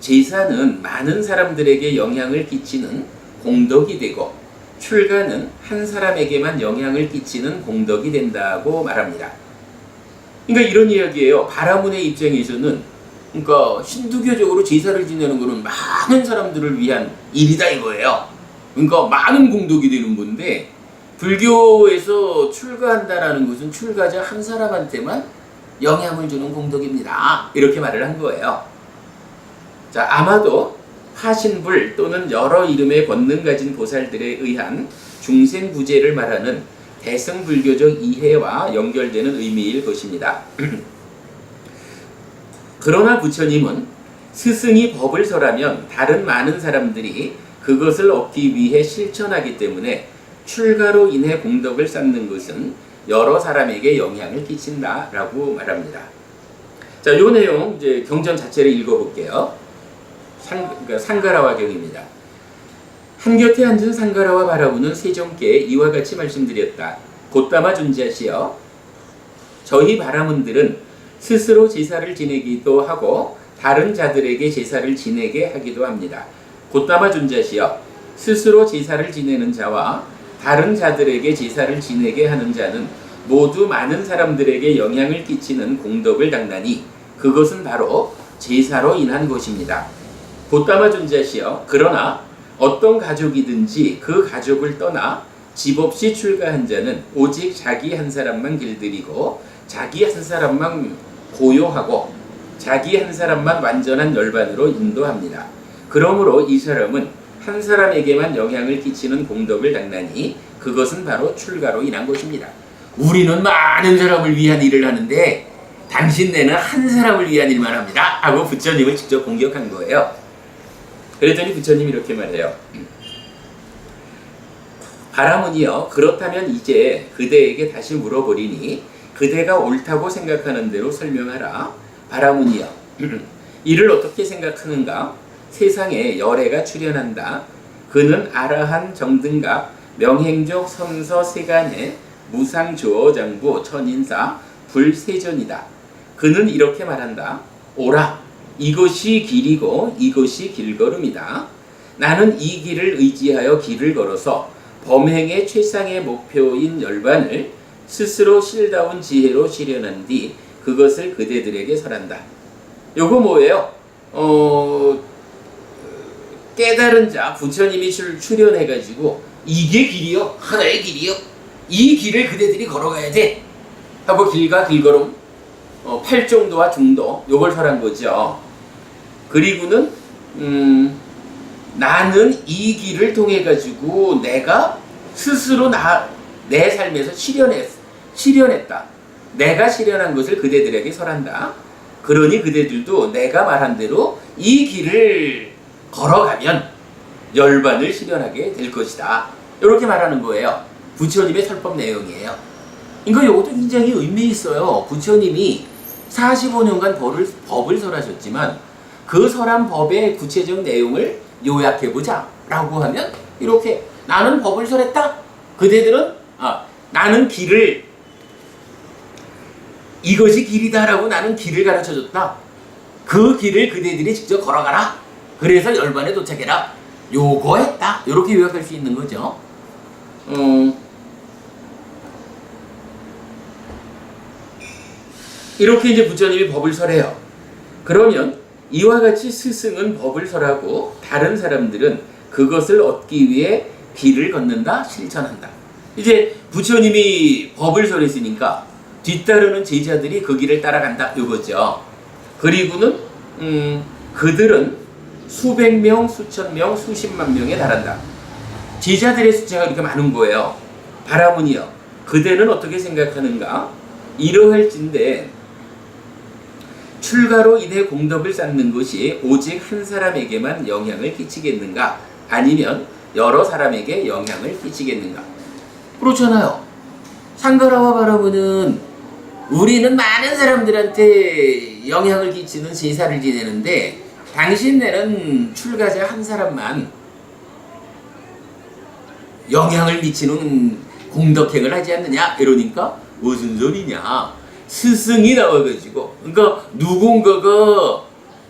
S1: 제사는 많은 사람들에게 영향을 끼치는 공덕이 되고 출가는 한 사람에게만 영향을 끼치는 공덕이 된다고 말합니다. 그러니까 이런 이야기예요. 바라문의 입장에서는 그러니까 힌두교적으로 제사를 지내는 것은 많은 사람들을 위한 일이다 이거예요. 그러니까 많은 공덕이 되는 건데 불교에서 출가한다라는 것은 출가자 한 사람한테만 영향을 주는 공덕입니다. 이렇게 말을 한 거예요. 자, 아마도 화신불 또는 여러 이름의 권능 가진 보살들에 의한 중생구제를 말하는 대승불교적 이해와 연결되는 의미일 것입니다. 그러나 부처님은 스승이 법을 설하면 다른 많은 사람들이 그것을 얻기 위해 실천하기 때문에 출가로 인해 공덕을 쌓는 것은 여러 사람에게 영향을 끼친다라고 말합니다. 자, 이 내용 이제 경전 자체를 읽어볼게요. 상가라와 경입니다. 한곁에 앉은 상가라와 바라무는 세종께 이와 같이 말씀드렸다. 곧담아 존재하시어 저희 바라문들은 스스로 제사를 지내기도 하고 다른 자들에게 제사를 지내게 하기도 합니다. 곧담아 존재하시어 스스로 제사를 지내는 자와 다른 자들에게 제사를 지내게 하는 자는 모두 많은 사람들에게 영향을 끼치는 공덕을 닦나니 그것은 바로 제사로 인한 것입니다. 곧담아 존재하시어 그러나 어떤 가족이든지 그 가족을 떠나 집 없이 출가한 자는 오직 자기 한 사람만 길들이고 자기 한 사람만 고요하고 자기 한 사람만 완전한 열반으로 인도합니다. 그러므로 이 사람은 한 사람에게만 영향을 끼치는 공덕을 닦나니 그것은 바로 출가로 인한 것입니다. 우리는 많은 사람을 위한 일을 하는데 당신네는 한 사람을 위한 일만 합니다 하고 부처님을 직접 공격한 거예요. 그랬더니 부처님이 이렇게 말해요. 바라문이여 그렇다면 이제 그대에게 다시 물어보리니 그대가 옳다고 생각하는 대로 설명하라. 바라문이여 이를 어떻게 생각하는가? 세상에 열애가 출현한다. 그는 아라한 정등각 명행족 성서 세간의 무상조어장부 천인사 불세전이다. 그는 이렇게 말한다. 오라 이것이 길이고 이것이 길걸음이다. 나는 이 길을 의지하여 길을 걸어서 범행의 최상의 목표인 열반을 스스로 실다운 지혜로 실현한 뒤 그것을 그대들에게 설한다. 요거 뭐예요? 깨달은 자 부처님이 출현해가지고 이게 길이요? 하나의 길이요? 이 길을 그대들이 걸어가야 돼 하고 길과 길걸음 8정도와 중도 요걸 설한 거죠. 그리고는 나는 이 길을 통해 가지고 내가 스스로 내 삶에서 실현했다. 내가 실현한 것을 그대들에게 설한다. 그러니 그대들도 내가 말한 대로 이 길을 걸어가면 열반을 실현하게 될 것이다. 이렇게 말하는 거예요. 부처님의 설법 내용이에요. 그러니까 이것도 굉장히 의미 있어요. 부처님이 45년간 법을 설하셨지만 그 설한 법의 구체적 내용을 요약해보자 라고 하면 이렇게 나는 법을 설했다. 그대들은 나는 길을 이것이 길이다 라고 나는 길을 가르쳐줬다. 그 길을 그대들이 직접 걸어가라. 그래서 열반에 도착해라. 요거 했다. 이렇게 요약할 수 있는 거죠. 이렇게 이제 부처님이 법을 설해요. 그러면 이와 같이 스승은 법을 설하고 다른 사람들은 그것을 얻기 위해 길을 걷는다, 실천한다. 이제 부처님이 법을 설했으니까 뒤따르는 제자들이 그 길을 따라간다 이거죠. 그리고는 그들은 수백 명, 수천 명, 수십만 명에 달한다. 제자들의 숫자가 이렇게 많은 거예요. 바라문이여 그대는 어떻게 생각하는가? 이러할진대 출가로 인해 공덕을 쌓는 것이 오직 한 사람에게만 영향을 끼치겠는가? 아니면 여러 사람에게 영향을 끼치겠는가? 그렇잖아요. 상가라와 바라보는 우리는 많은 사람들한테 영향을 끼치는 제사를 지내는데 당신네는 출가자 한 사람만 영향을 미치는 공덕행을 하지 않느냐? 이러니까 무슨 소리냐? 스승이 나와가지고, 그러니까 누군가가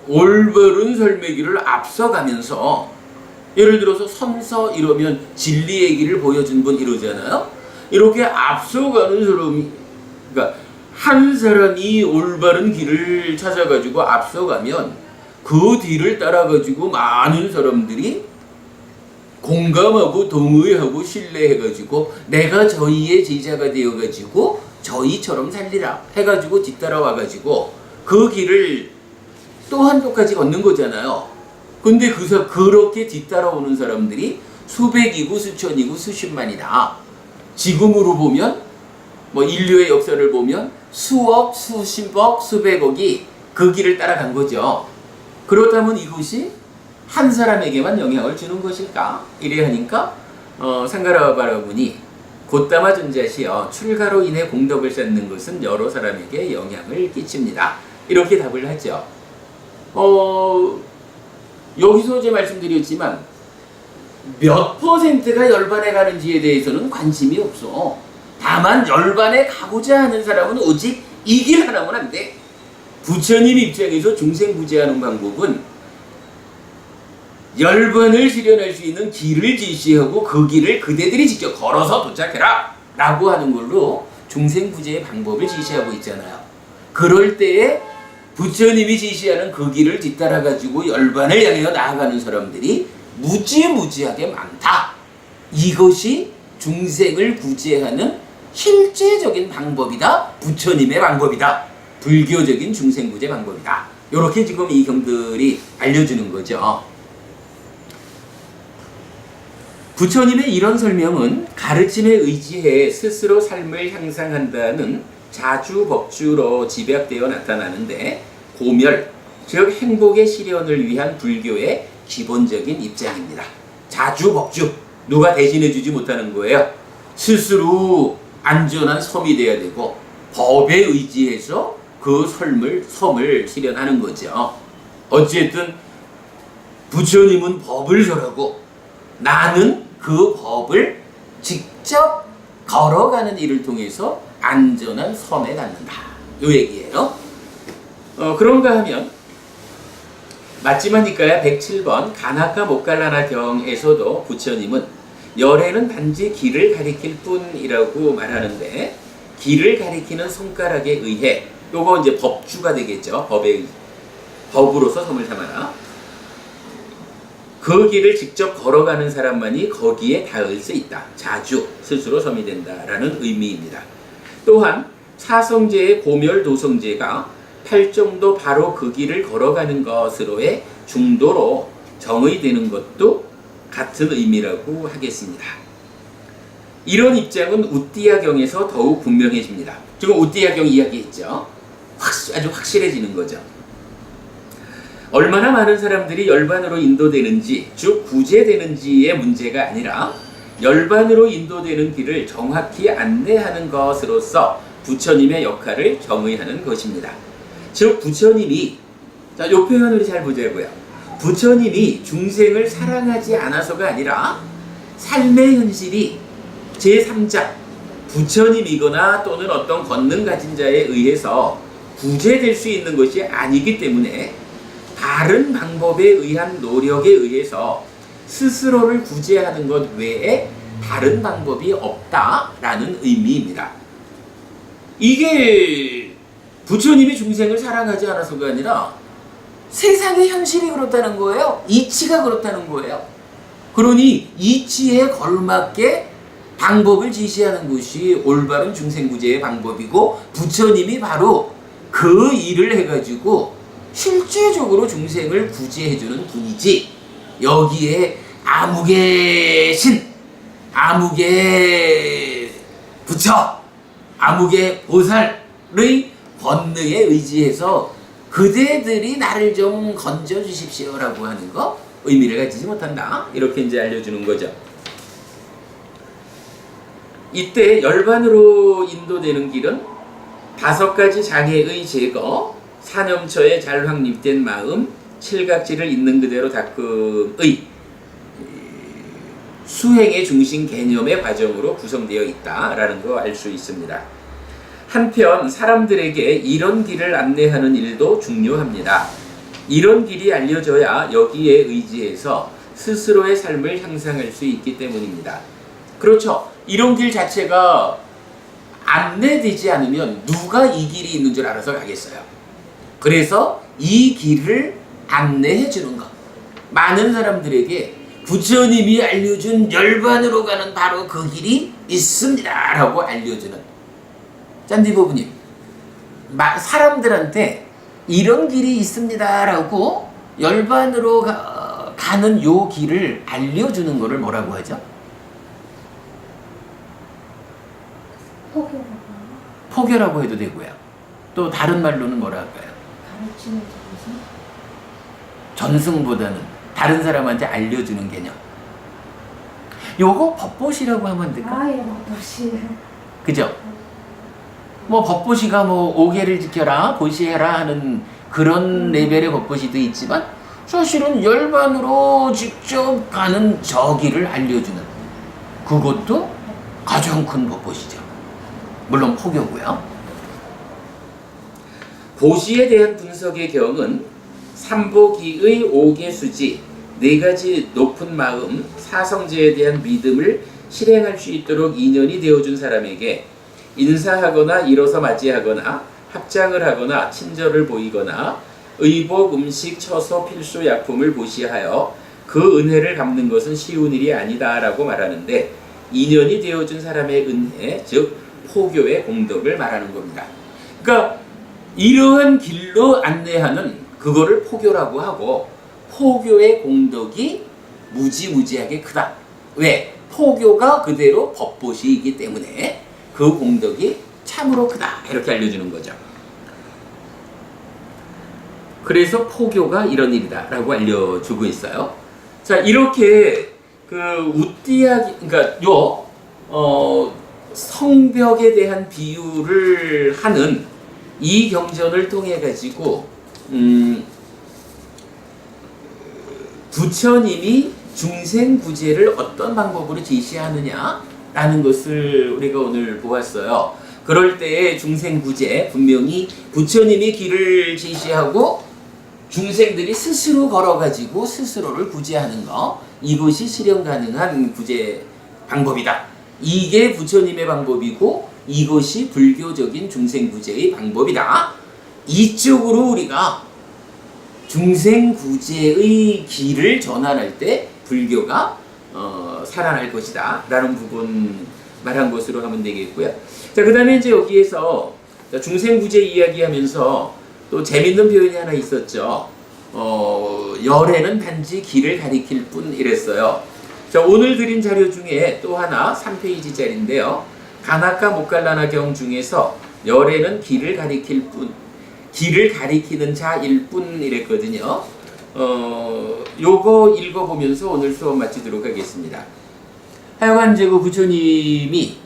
S1: 올바른 설매기를 앞서가면서, 예를 들어서 선서 이러면 진리 얘기를 보여준 분 이러잖아요. 이렇게 앞서가는 사람이, 그러니까 한 사람이 올바른 길을 찾아가지고 앞서가면 그 뒤를 따라가지고 많은 사람들이 공감하고 동의하고 신뢰해가지고 내가 저희의 제자가 되어가지고 저희처럼 살리라 해가지고 뒤따라와가지고 그 길을 또한 똑같이 걷는 거잖아요. 근데 그렇게 뒤따라오는 사람들이 수백이고 수천이고 수십만이다. 지금으로 보면 뭐 인류의 역사를 보면 수억, 수십억, 수백억이 그 길을 따라간 거죠. 그렇다면 이것이 한 사람에게만 영향을 주는 것일까? 이래 하니까 상가라와 바라보니 곧다마 존자시여 출가로 인해 공덕을 쌓는 것은 여러 사람에게 영향을 끼칩니다. 이렇게 답을 하죠. 여기서 이제 말씀드렸지만 몇 퍼센트가 열반에 가는지에 대해서는 관심이 없어. 다만 열반에 가고자 하는 사람은 오직 이 길 하나면 안 돼. 부처님 입장에서 중생구제하는 방법은 열반을 실현할 수 있는 길을 지시하고 그 길을 그대들이 직접 걸어서 도착해라 라고 하는 걸로 중생구제의 방법을 지시하고 있잖아요. 그럴 때에 부처님이 지시하는 그 길을 뒤따라가지고 열반을 향해 나아가는 사람들이 무지무지하게 많다. 이것이 중생을 구제하는 실제적인 방법이다. 부처님의 방법이다. 불교적인 중생구제 방법이다. 이렇게 지금 이 경들이 알려주는 거죠. 부처님의 이런 설명은 가르침에 의지해 스스로 삶을 향상한다는 자주법주로 집약되어 나타나는데 고멸, 즉 행복의 실현을 위한 불교의 기본적인 입장입니다. 자주법주, 누가 대신해주지 못하는 거예요. 스스로 안전한 섬이 돼야 되고 법에 의지해서 그 섬을 실현하는 거죠. 어쨌든 부처님은 법을 설하고 나는 그 법을 직접 걸어가는 일을 통해서 안전한 섬에 닿는다. 요 얘기예요. 그런가 하면 맞지마니까야 107번 가나카 목갈라나 경에서도 부처님은 열애는 단지 길을 가리킬 뿐이라고 말하는데 길을 가리키는 손가락에 의해 요거 이제 법주가 되겠죠. 법으로서 섬을 삼아라. 그 길을 직접 걸어가는 사람만이 거기에 닿을 수 있다. 자주 스스로 섬이 된다라는 의미입니다. 또한 사성제의 고멸도성제가 팔정도 바로 그 길을 걸어가는 것으로의 중도로 정의되는 것도 같은 의미라고 하겠습니다. 이런 입장은 우띠아경에서 더욱 분명해집니다. 지금 우띠아경 이야기했죠. 아주 확실해지는 거죠. 얼마나 많은 사람들이 열반으로 인도되는지, 즉 구제되는지의 문제가 아니라 열반으로 인도되는 길을 정확히 안내하는 것으로서 부처님의 역할을 정의하는 것입니다. 즉 부처님이, 자, 요 표현을 잘 보자고요. 부처님이 중생을 사랑하지 않아서가 아니라 삶의 현실이 제3자 부처님이거나 또는 어떤 권능 가진 자에 의해서 구제될 수 있는 것이 아니기 때문에 다른 방법에 의한 노력에 의해서 스스로를 구제하는 것 외에 다른 방법이 없다라는 의미입니다. 이게 부처님이 중생을 사랑하지 않아서가 아니라 세상의 현실이 그렇다는 거예요. 이치가 그렇다는 거예요. 그러니 이치에 걸맞게 방법을 지시하는 것이 올바른 중생구제의 방법이고 부처님이 바로 그 일을 해가지고 실제적으로 중생을 구제해주는 분이지 여기에 아무개 신, 아무개 부처, 아무개 보살의 권능에 의지해서 그대들이 나를 좀 건져주십시오라고 하는 거 의미를 가지지 못한다. 이렇게 이제 알려주는 거죠. 이때 열반으로 인도되는 길은 5가지 장애의 제거, 사념처에 잘 확립된 마음, 칠각지를 있는 그대로 닦음의 수행의 중심 개념의 과정으로 구성되어 있다라는 거 알 수 있습니다. 한편 사람들에게 이런 길을 안내하는 일도 중요합니다. 이런 길이 알려져야 여기에 의지해서 스스로의 삶을 향상할 수 있기 때문입니다. 그렇죠. 이런 길 자체가 안내되지 않으면 누가 이 길이 있는 줄 알아서 가겠어요. 그래서 이 길을 안내해 주는 것. 많은 사람들에게 부처님이 알려준 열반으로 가는 바로 그 길이 있습니다 라고 알려주는 짠디부부님, 사람들한테 이런 길이 있습니다 라고 열반으로 가는 요 길을 알려주는 거를 뭐라고 하죠?
S2: 포교라고.
S1: 포교라고 해도 되고요. 또 다른 말로는 뭐라 할까요?
S2: 가르치는 전승?
S1: 전승보다는 다른 사람한테 알려주는 개념. 요거 법보시라고 하면 안 될까?
S2: 아예 법보시.
S1: 그죠? 뭐 법보시가 뭐 5계를 지켜라, 보시해라 하는 그런 레벨의 법보시도 있지만 사실은 열반으로 직접 가는 저 길을 알려주는 그것도 가장 큰 법보시죠. 물론 포교고요. 보시에 대한 분석의 경은 삼보기의 5계 수지, 4가지 높은 마음, 사성제에 대한 믿음을 실행할 수 있도록 인연이 되어준 사람에게 인사하거나 일어서 맞이하거나 합장을 하거나 친절을 보이거나 의복, 음식, 처소, 필수 약품을 보시하여 그 은혜를 갚는 것은 쉬운 일이 아니다라고 말하는데, 인연이 되어준 사람의 은혜, 즉 포교의 공덕을 말하는 겁니다. 그러니까 이러한 길로 안내하는 그거를 포교라고 하고, 포교의 공덕이 무지무지하게 크다. 왜? 포교가 그대로 법보시이기 때문에 그 공덕이 참으로 크다. 이렇게 알려주는 거죠. 그래서 포교가 이런 일이다 라고 알려주고 있어요. 자, 이렇게 그 우띠하기, 그러니까 성벽에 대한 비유를 하는 이 경전을 통해 가지고 부처님이 중생구제를 어떤 방법으로 제시하느냐라는 것을 우리가 오늘 보았어요. 그럴 때의 중생구제, 분명히 부처님이 길을 제시하고 중생들이 스스로 걸어가지고 스스로를 구제하는 거, 이것이 실현 가능한 구제 방법이다. 이게 부처님의 방법이고 이것이 불교적인 중생구제의 방법이다. 이쪽으로 우리가 중생구제의 길을 전환할 때 불교가 살아날 것이다 라는 부분 말한 것으로 하면 되겠고요. 자, 그 다음에 이제 여기에서 중생구제 이야기하면서 또 재밌는 표현이 하나 있었죠. 열애는 단지 길을 가리킬 뿐 이랬어요. 자, 오늘 드린 자료 중에 또 하나 3페이지짜리인데요. 가나카 모칼라나 경 중에서 열애는 길을 가리킬 뿐, 길을 가리키는 자일 뿐 이랬거든요. 요거 읽어보면서 오늘 수업 마치도록 하겠습니다. 하여간 이제 그 부처님이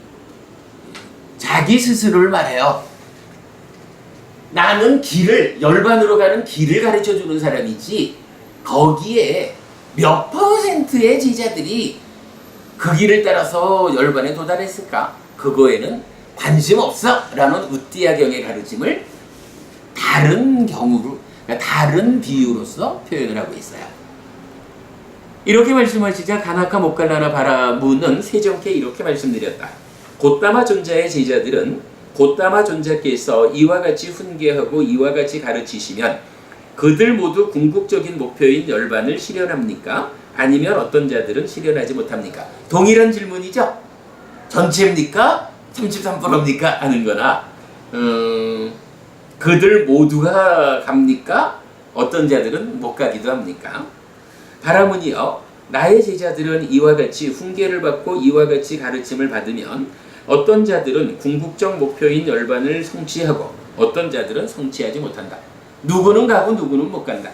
S1: 자기 스스로를 말해요. 나는 열반으로 가는 길을 가르쳐 주는 사람이지, 거기에 몇 퍼센트의 제자들이 그 길을 따라서 열반에 도달했을까? 그거에는 관심 없어! 라는 우띠아경의 가르침을 다른 경우로, 그러니까 다른 비유로서 표현을 하고 있어요. 이렇게 말씀하시자 가나카 모칼라나 바라무는 세종께 이렇게 말씀드렸다. 고따마 존자의 제자들은 고따마 존자께서 이와 같이 훈계하고 이와 같이 가르치시면 그들 모두 궁극적인 목표인 열반을 실현합니까? 아니면 어떤 자들은 실현하지 못합니까? 동일한 질문이죠? 전체입니까? 33%입니까? 하는 거나 그들 모두가 갑니까? 어떤 자들은 못 가기도 합니까? 바라문이요, 나의 제자들은 이와 같이 훈계를 받고 이와 같이 가르침을 받으면 어떤 자들은 궁극적 목표인 열반을 성취하고 어떤 자들은 성취하지 못한다. 누구는 가고 누구는 못 간다.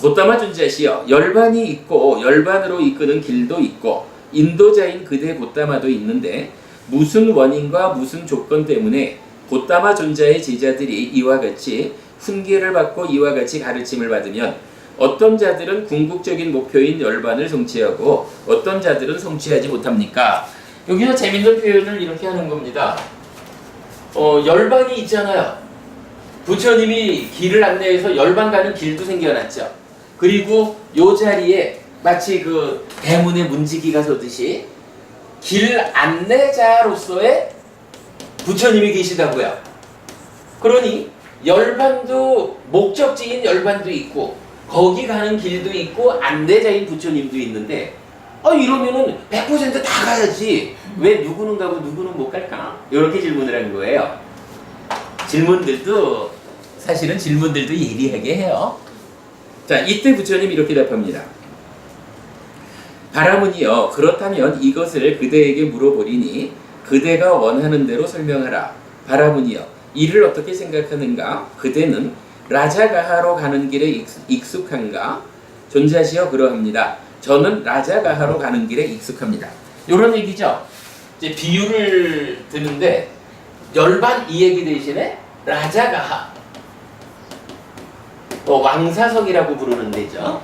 S1: 고따마 존자시여, 열반이 있고 열반으로 이끄는 길도 있고 인도자인 그대 곧다마도 있는데 무슨 원인과 무슨 조건 때문에 곧다마 존자의 제자들이 이와 같이 훈계를 받고 이와 같이 가르침을 받으면 어떤 자들은 궁극적인 목표인 열반을 성취하고 어떤 자들은 성취하지 못합니까? 여기서 재밌는 표현을 이렇게 하는 겁니다. 열반이 있잖아요. 부처님이 길을 안내해서 열반 가는 길도 생겨났죠. 그리고 요 자리에 마치 그 대문에 문지기가 서듯이 길 안내자로서의 부처님이 계시다고요. 그러니 열반도 목적지인 열반도 있고 거기 가는 길도 있고 안내자인 부처님도 있는데 이러면은 100% 다 가야지 왜 누구는 가고 누구는 못 갈까? 이렇게 질문을 한 거예요. 사실은 질문들도 예리하게 해요. 자, 이때 부처님이 이렇게 답합니다. 바라문이여, 그렇다면 이것을 그대에게 물어보리니 그대가 원하는 대로 설명하라. 바라문이여, 이를 어떻게 생각하는가? 그대는 라자가하로 가는 길에 익숙한가? 존자시여, 그러합니다. 저는 라자가하로 가는 길에 익숙합니다. 이런 얘기죠. 이제 비유를 드는데 열반 이 얘기 대신에 라자가하, 왕사석이라고 부르는 데죠.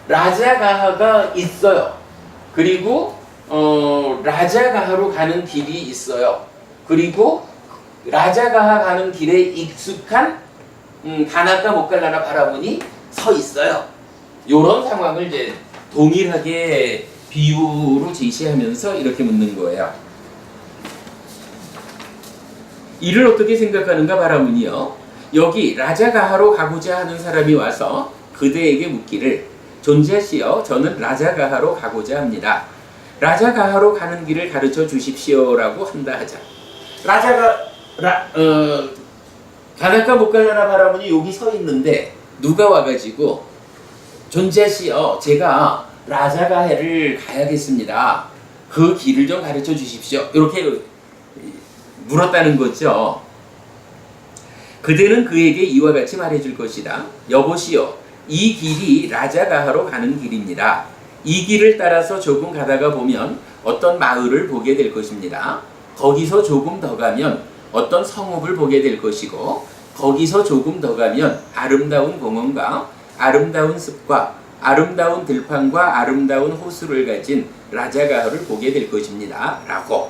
S1: 라자가하가 있어요. 그리고 라자가하로 가는 길이 있어요. 그리고 라자가하 가는 길에 익숙한 가나까 못갈라나 바라문이 서 있어요. 이런 상황을 이제 동일하게 비유로 제시하면서 이렇게 묻는 거예요. 이를 어떻게 생각하는가 바라문이요. 여기 라자가하로 가고자 하는 사람이 와서 그대에게 묻기를 존자시여, 저는 라자가하로 가고자 합니다. 라자가하로 가는 길을 가르쳐 주십시오라고 한다 하자. 가나까 못갈라나 바라문이 여기 서 있는데 누가 와가지고 존자시여, 제가 라자가해를 가야겠습니다. 그 길을 좀 가르쳐 주십시오. 이렇게 물었다는 거죠. 그대는 그에게 이와 같이 말해줄 것이다. 여보시오, 이 길이 라자가하로 가는 길입니다. 이 길을 따라서 조금 가다가 보면 어떤 마을을 보게 될 것입니다. 거기서 조금 더 가면 어떤 성읍을 보게 될 것이고, 거기서 조금 더 가면 아름다운 공원과 아름다운 숲과 아름다운 들판과 아름다운 호수를 가진 라자가하를 보게 될 것입니다. 라고.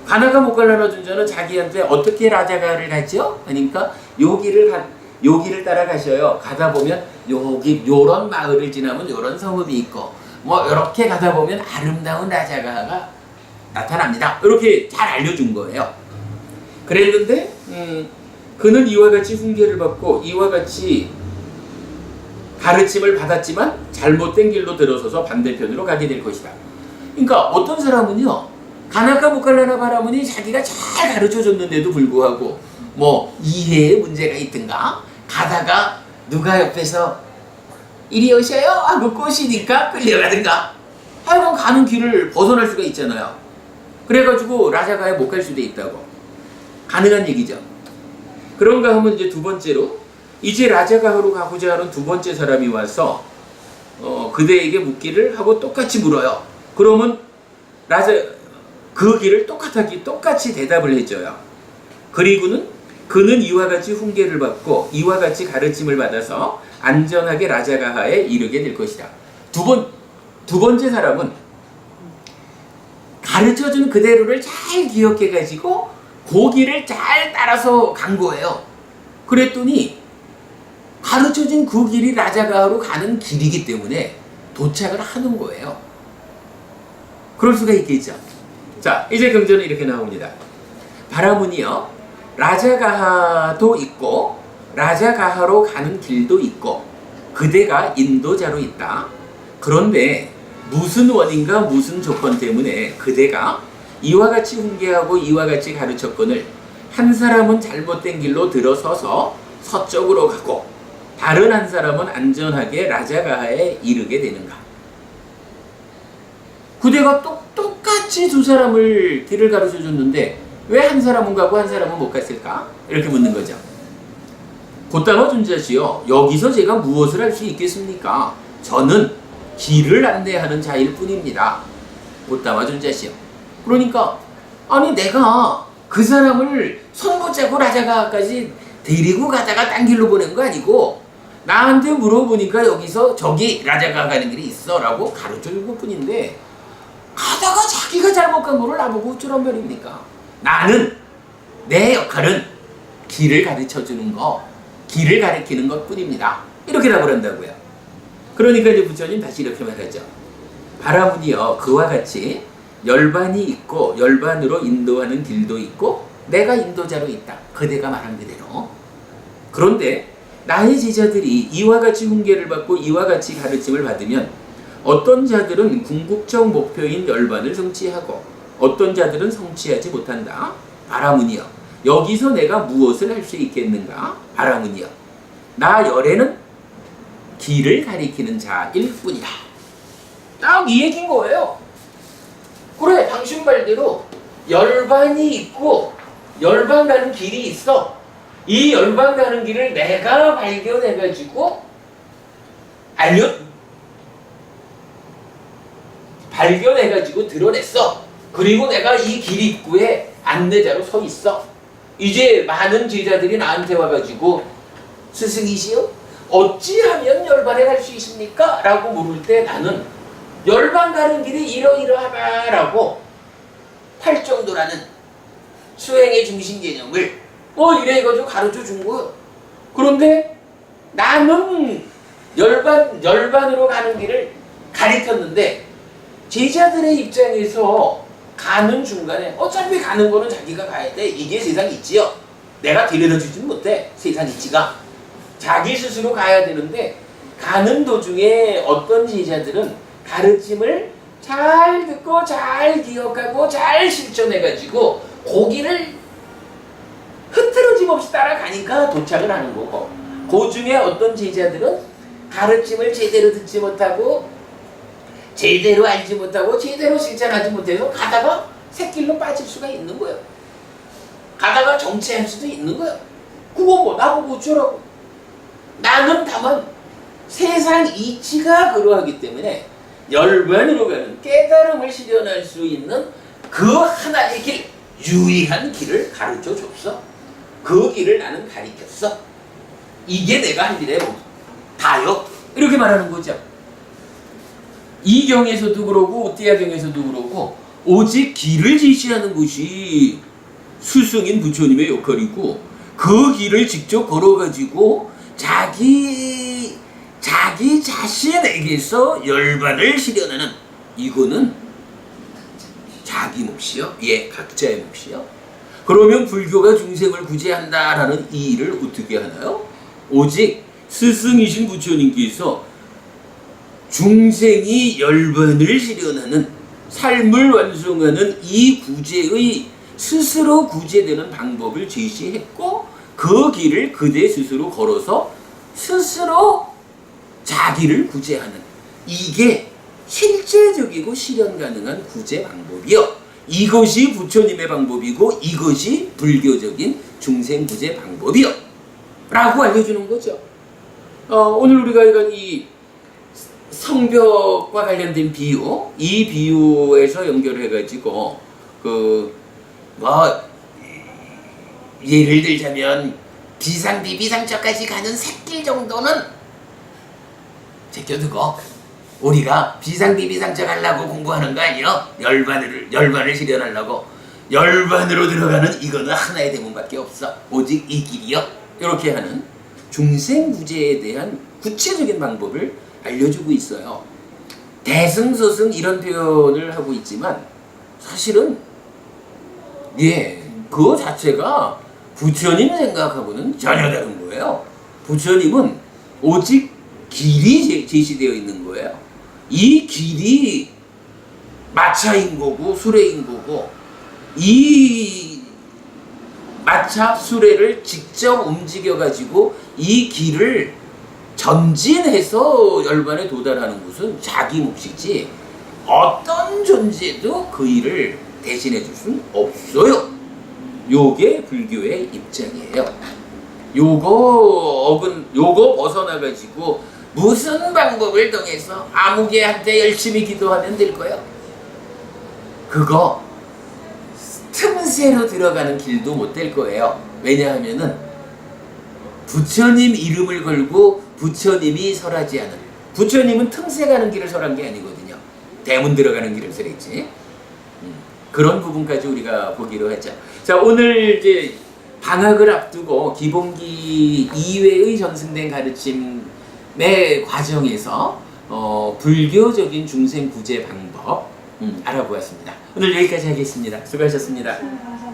S1: 가나가 못갈라나 존자는 자기한테 어떻게 라자가하를 갔죠? 그러니까 요 길을 따라가셔요. 가다 보면 요런 마을을 지나면 요런 성읍이 있고 요렇게 가다 보면 아름다운 라자가하가 나타납니다. 이렇게 잘 알려준 거예요. 그랬는데 그는 이와 같이 훈계를 받고 이와 같이 가르침을 받았지만 잘못된 길로 들어서서 반대편으로 가게 될 것이다. 그러니까 어떤 사람은요, 가나까 못갈라나 바라문이 자기가 잘 가르쳐줬는데도 불구하고 이해에 문제가 있든가, 가다가 누가 옆에서 이리 오셔요 하고 꼬시니까 끌려가든가 하여간 가는 길을 벗어날 수가 있잖아요. 그래가지고 라자가에 못 갈 수도 있다고. 가능한 얘기죠. 그런가 하면 이제 두 번째로, 이제 라자가하로 가고자 하는 두 번째 사람이 와서 그대에게 묻기를 하고 똑같이 물어요. 그러면 그 길을 똑같이 대답을 해줘요. 그리고는 그는 이와 같이 훈계를 받고 이와 같이 가르침을 받아서 안전하게 라자가하에 이르게 될 것이다. 두 번째 사람은 가르쳐준 그대로를 잘 기억해가지고 그 길을 잘 따라서 간 거예요. 그랬더니 가르쳐준 그 길이 라자가하로 가는 길이기 때문에 도착을 하는 거예요. 그럴 수가 있겠죠. 자, 이제 경전은 이렇게 나옵니다. 바라문이여, 라자가하도 있고 라자가하로 가는 길도 있고 그대가 인도자로 있다. 그런데 무슨 원인과 무슨 조건 때문에 그대가 이와 같이 훈계하고 이와 같이 가르쳤거늘 한 사람은 잘못된 길로 들어서서 서쪽으로 가고 다른 한 사람은 안전하게 라자가하에 이르게 되는가? 그대가 똑같이 두 사람을 길을 가르쳐줬는데 왜 한 사람은 가고 한 사람은 못 갔을까? 이렇게 묻는 거죠. 곧다마 존자시여, 여기서 제가 무엇을 할 수 있겠습니까? 저는 길을 안내하는 자일 뿐입니다. 못담아 존자시여. 그러니까 아니 내가 그 사람을 손 붙잡고 라자가까지 데리고 가다가 딴 길로 보낸 거 아니고 나한테 물어보니까 여기서 저기 라자가 가는 길이 있어 라고 가르쳐준 것 뿐인데 가다가 자기가 잘못 간 거를 나보고 어쩌란 말입니까? 나는 내 역할은 길을 가르쳐주는 거, 길을 가르치는 것 뿐입니다. 이렇게 답을 한다고요. 그러니까 이제 부처님 다시 이렇게 말하죠. 바라문이여 그와 같이 열반이 있고 열반으로 인도하는 길도 있고 내가 인도자로 있다. 그대가 말한 그대로. 그런데 나의 제자들이 이와 같이 훈계를 받고 이와 같이 가르침을 받으면 어떤 자들은 궁극적 목표인 열반을 성취하고 어떤 자들은 성취하지 못한다. 바라문이여 여기서 내가 무엇을 할 수 있겠는가? 바라문이여 나 열애는 길을 가리키는 자일 뿐이다. 딱 이 얘기인 거예요. 그래 당신 말대로 열반이 있고 열반 가는 길이 있어. 이 열반 가는 길을 내가 발견해가지고 발견해가지고 드러냈어. 그리고 내가 이 길 입구에 안내자로 서 있어. 이제 많은 제자들이 나한테 와가지고 스승이시여 어찌하면 열반에 갈 수 있습니까? 라고 물을 때 나는 열반 가는 길이 이러이러하다라고 팔정도라는 수행의 중심 개념을 이래가지고 가르쳐 준 거예요. 그런데 나는 열반으로 가는 길을 가르쳤는데 제자들의 입장에서 가는 중간에 어차피 가는 거는 자기가 가야 돼. 이게 세상 이치요. 내가 데려다 주진 못해. 세상 이치가. 자기 스스로 가야 되는데 가는 도중에 어떤 제자들은 가르침을 잘 듣고 잘 기억하고 잘 실천해가지고 고기를 흐트러짐 없이 따라가니까 도착을 하는 거고 그 중에 어떤 제자들은 가르침을 제대로 듣지 못하고 제대로 알지 못하고 제대로 실천하지 못해서 가다가 새길로 빠질 수가 있는 거예요. 가다가 정체할 수도 있는 거예요. 그거 뭐 나보고 어쩌라고. 나는 다만 세상 이치가 그러하기 때문에 열반으로 가는 깨달음을 실현할 수 있는 그 하나의 길, 유일한 길을 가르쳐 줬어. 그 길을 나는 가르쳤어. 이게 내가 할 일의 다요. 이렇게 말하는 거죠. 이 경에서도 그러고 띠아 경에서도 그러고 오직 길을 제시하는 것이 스승인 부처님의 역할이고 그 길을 직접 걸어가지고 자기 자신에게서 열반을 실현하는 이거는 자기 몫이요. 각자의 몫이요. 그러면 불교가 중생을 구제한다라는 이 일을 어떻게 하나요? 오직 스승이신 부처님께서 중생이 열반을 실현하는 삶을 완성하는 이 구제의 스스로 구제되는 방법을 제시했고 그 길을 그대 스스로 걸어서 스스로 자기를 구제하는 이게 실제적이고 실현 가능한 구제 방법이요. 이것이 부처님의 방법이고 이것이 불교적인 중생 구제 방법이요. 라고 알려주는 거죠. 오늘 우리가 이건 이 성벽과 관련된 비유, 이 비유에서 연결해가지고 예를 들자면 비상비비상처까지 가는 새길 정도는 제껴두고 우리가 비상비비상처 가려고 공부하는 거 아니요? 열반을 실현하려고 열반으로 들어가는 이거는 하나의 대문밖에 없어. 오직 이 길이요. 이렇게 하는 중생구제에 대한 구체적인 방법을 알려주고 있어요. 대승소승 이런 표현을 하고 있지만 사실은 그거 자체가 부처님 생각하고는 전혀 다른 거예요. 부처님은 오직 길이 제시되어 있는 거예요. 이 길이 마차인 거고 수레인 거고 이 마차 수레를 직접 움직여가지고 이 길을 전진해서 열반에 도달하는 것은 자기 몫이지 어떤 존재도 그 일을 대신해 줄 수는 없어요. 요게 불교의 입장이에요. 요거 벗어나가지고 무슨 방법을 통해서 아무개한테 열심히 기도하면 될 거요? 그거 틈새로 들어가는 길도 못 될 거예요. 왜냐하면은 부처님 이름을 걸고 부처님이 설하지 않은, 부처님은 틈새 가는 길을 설한 게 아니거든요. 대문 들어가는 길을 설했지. 그런 부분까지 우리가 보기로 하죠. 자, 오늘 이제 방학을 앞두고 기본기 이외의 전승된 가르침의 과정에서 불교적인 중생 구제 방법 알아보았습니다. 오늘 여기까지 하겠습니다. 수고하셨습니다.
S2: 감사합니다.